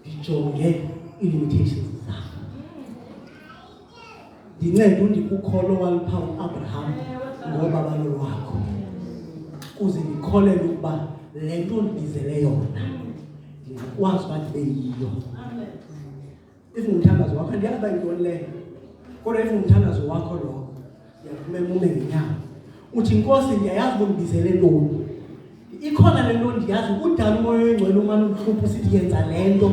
S4: ndijonge limitations zakho. Ndincede ukholo walipha uAbraham ngoba balo lwakho. kuze ngikholele ukuba le nto ndibizele yona ndingakwazi uba ndibe yiyo. If ngumthandazo wakho andiyazi uba yintoni leyo, kodwa if ngumthandazo wakho lo ndiyakumema ume ngenyawo uthi Nkosi ndiyayazi uba ndibizele ntoni. Ikhona le nto ndiyazi udala umoya oyingcwele umane umhlupha usithi yenza le nto.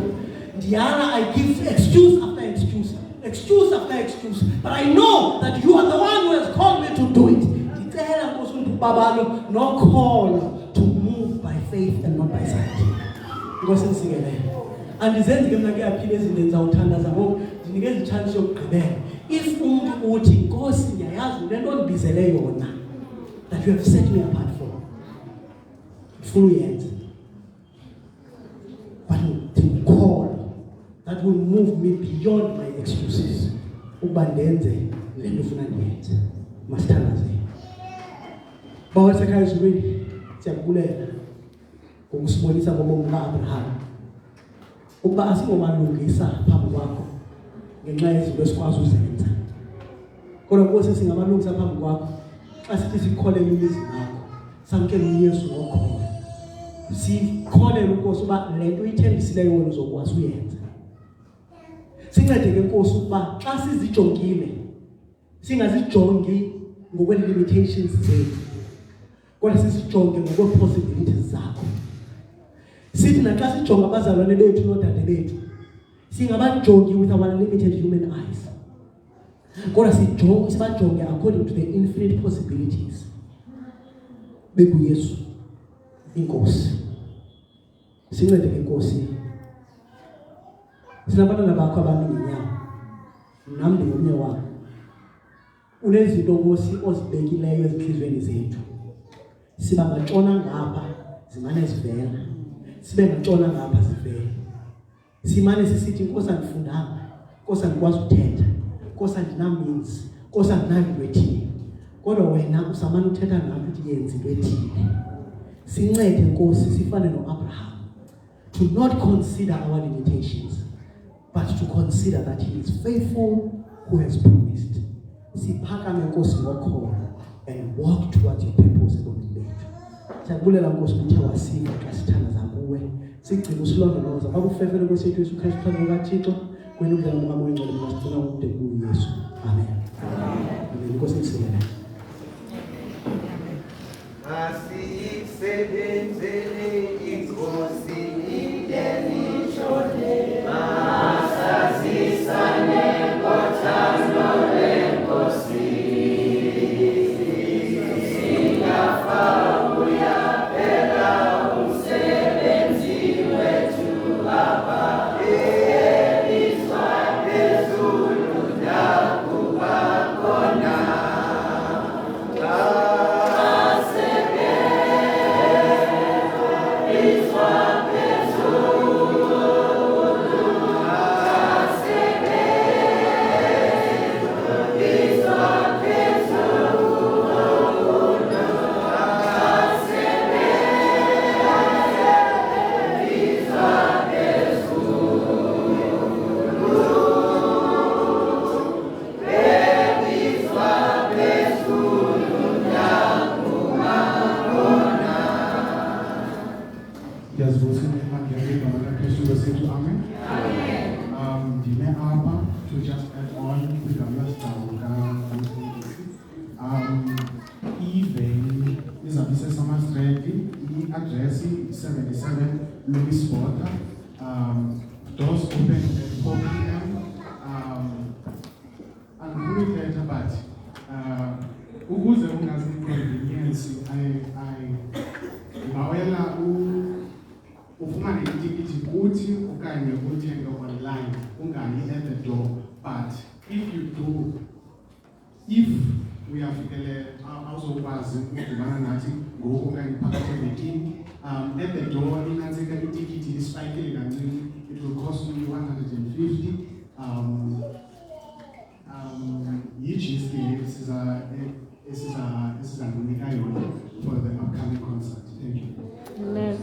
S4: Ndiyana I give excuse after excuse, excuse after excuse, but I know that you are the one who has called me to do it. Ndicela Nkosi undibabalo nokholo to move by faith and not by sight. Nkosi ndisikeleyo. Andizenzi ke mna kuyaphila ezinto endizawuthandaza ngoku ndinikeza i-chance yokugqibela. If umntu uthi Nkosi ndiyayazi le nto ndibizele yona that you have set me apart for, full yet, but the call that will move me beyond my excuses. Ukuba ndenze le nto ufuna ndiyenze. Masithandaze. Bawa sekhaya ezulwini siyakubulela ngokusibonisa ngobomi buka-Abraham ukuba asingomalungisa phambi kwakho ngenxa yezinto esikwazi uzenza, kodwa Nkosi singamalungisa phambi kwakho xa sithi sikholele ilizwi lakho, samkele uYesu ngokholo, sikholele Nkosi uba le nto uyithembisileyo wena uzokwazi uyenza. Sincede ke Nkosi ukuba xa sizijongile singazijongi ngokwe-limitations zethu, kodwa sizijonge ngokwe-possibilities zakho. Sithi naxa sijonga abazalwane bethu noodade bethu singabajongi with our limited human eyes, kodwa sibajonge according to the infinite possibilities bekuYesu iNkosi. Sincede ke Nkosi, sinabantwana bakho abami ngenyawo, nam ndingomnye wabo. Unezinto Nkosi ozibekileyo ezintliziyweni zethu, siba ngatshona ngapha zimane zivela, sibe ngatshona ngapha zivela. Simane sisithi Nkosi andifundanga, Nkosi andikwazi ukuthetha, Nkosi andinameans, Nkosi andinayo into ethile, kodwa wena usamane uthetha nathi uthi yenza into ethile. Sincede Nkosi sifane no-Abraham to not consider our limitations, but to consider that he is faithful who has promised. Siphakame Nkosi ngokholo and walk towards your purpose ebomini bethu. Siyakubulela Nkosi ukuthi wasiva xa sithandaza kuwe, sigcina usilondoloza bakufefele Nkosi yethu Yesu Kristu phambi kukaThixo kwenu kudlala umkamo oyingcwele masicina ukude kuYesu. Amen. Amen. Nkosi isikele.
S9: Asisebenzele inkosi indelishone, masazisane ngothando lwenkosi. Singafa uyaphela umsebenzi wethu apha elizwa phezulu ndakuba khona.
S1: Address 77 Louis Water. Doors open at 4 p.m. Angikuyithetha but ukuze ungazi-inconvenience ungawela ufumane itikiti kuthi okanye uthenge online ungani at the door, but if you do, if uyafikelela awuzokwazi ukudibana nathi ngoku okanye phakathi evekini, at the door inantsika itikiti ispayikile kancinci, it will cost you 150. Yigist esizakunika yona for the upcoming concert. Thank you.
S6: Amen.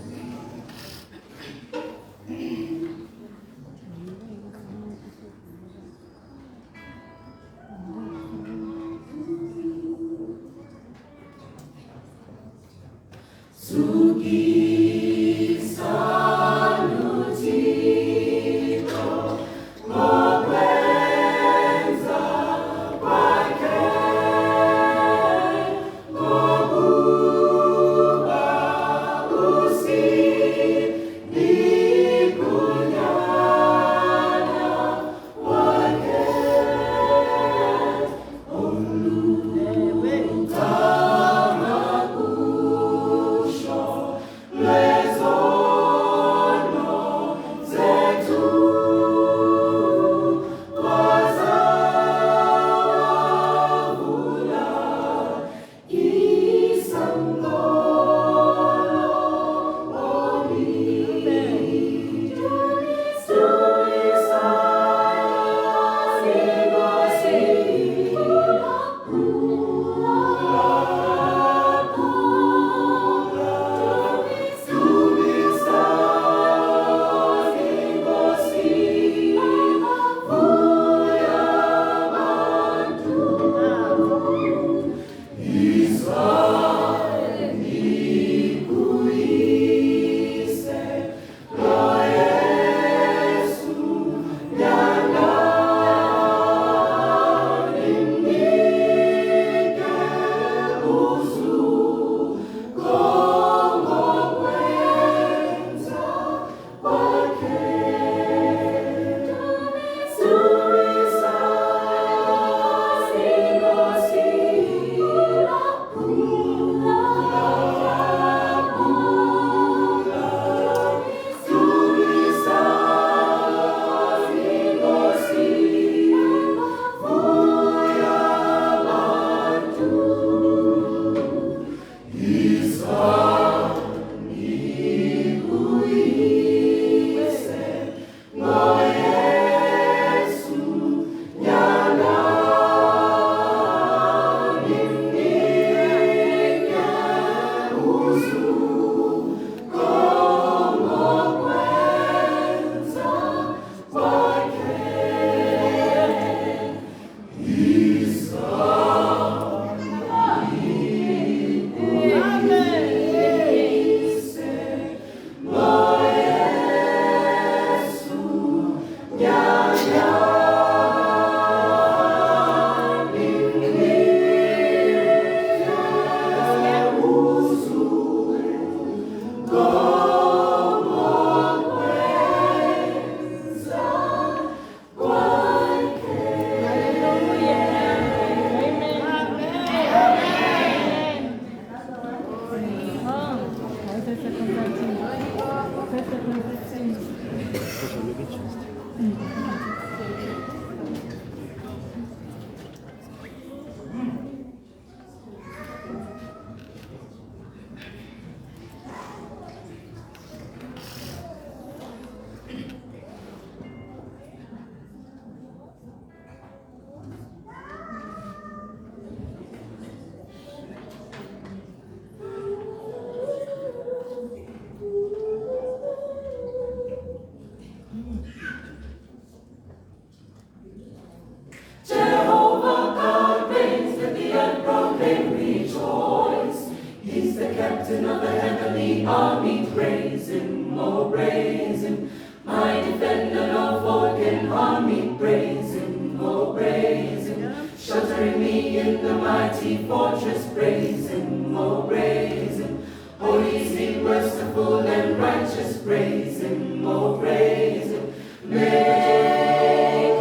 S9: captain of the heavenly army, praise him, oh praise him. My defender, no foe can harm me, praise him, oh praise him. Sheltering me in the mighty fortress, praise him, oh praise him. Holy is he, merciful and righteous, praise him, oh praise him. Make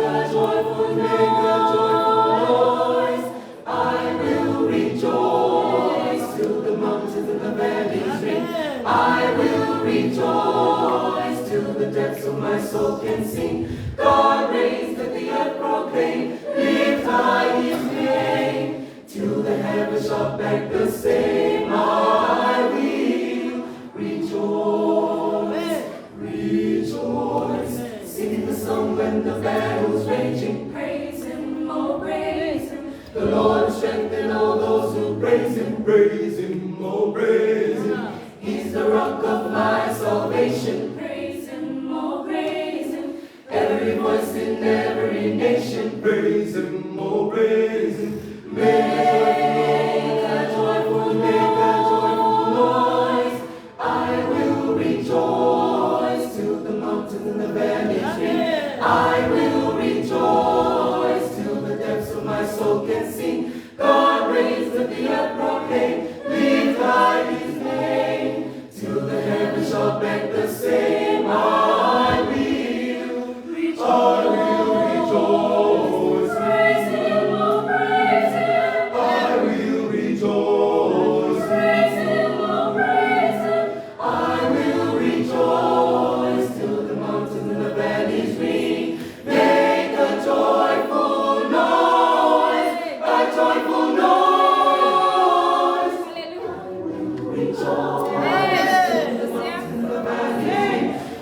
S9: a joyful noise, I will rejoice till the mountains and the valleys ring. I will rejoice till the depths of my soul can sing. God reigns, let the earth proclaim, lift high his name, till the heavens shall beg the same. I will rejoice, rejoice, singing the song when the battle's raging. Praise him, oh praise him. The Lord strengthen all those who praise him, oh praise him. He's the rock of my salvation. Praise him, oh praise him. Every voice in every nation, praise him, oh praise him. Make a joyful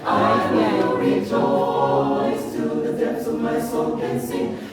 S9: I will rejoice to the depths of my soul can sing.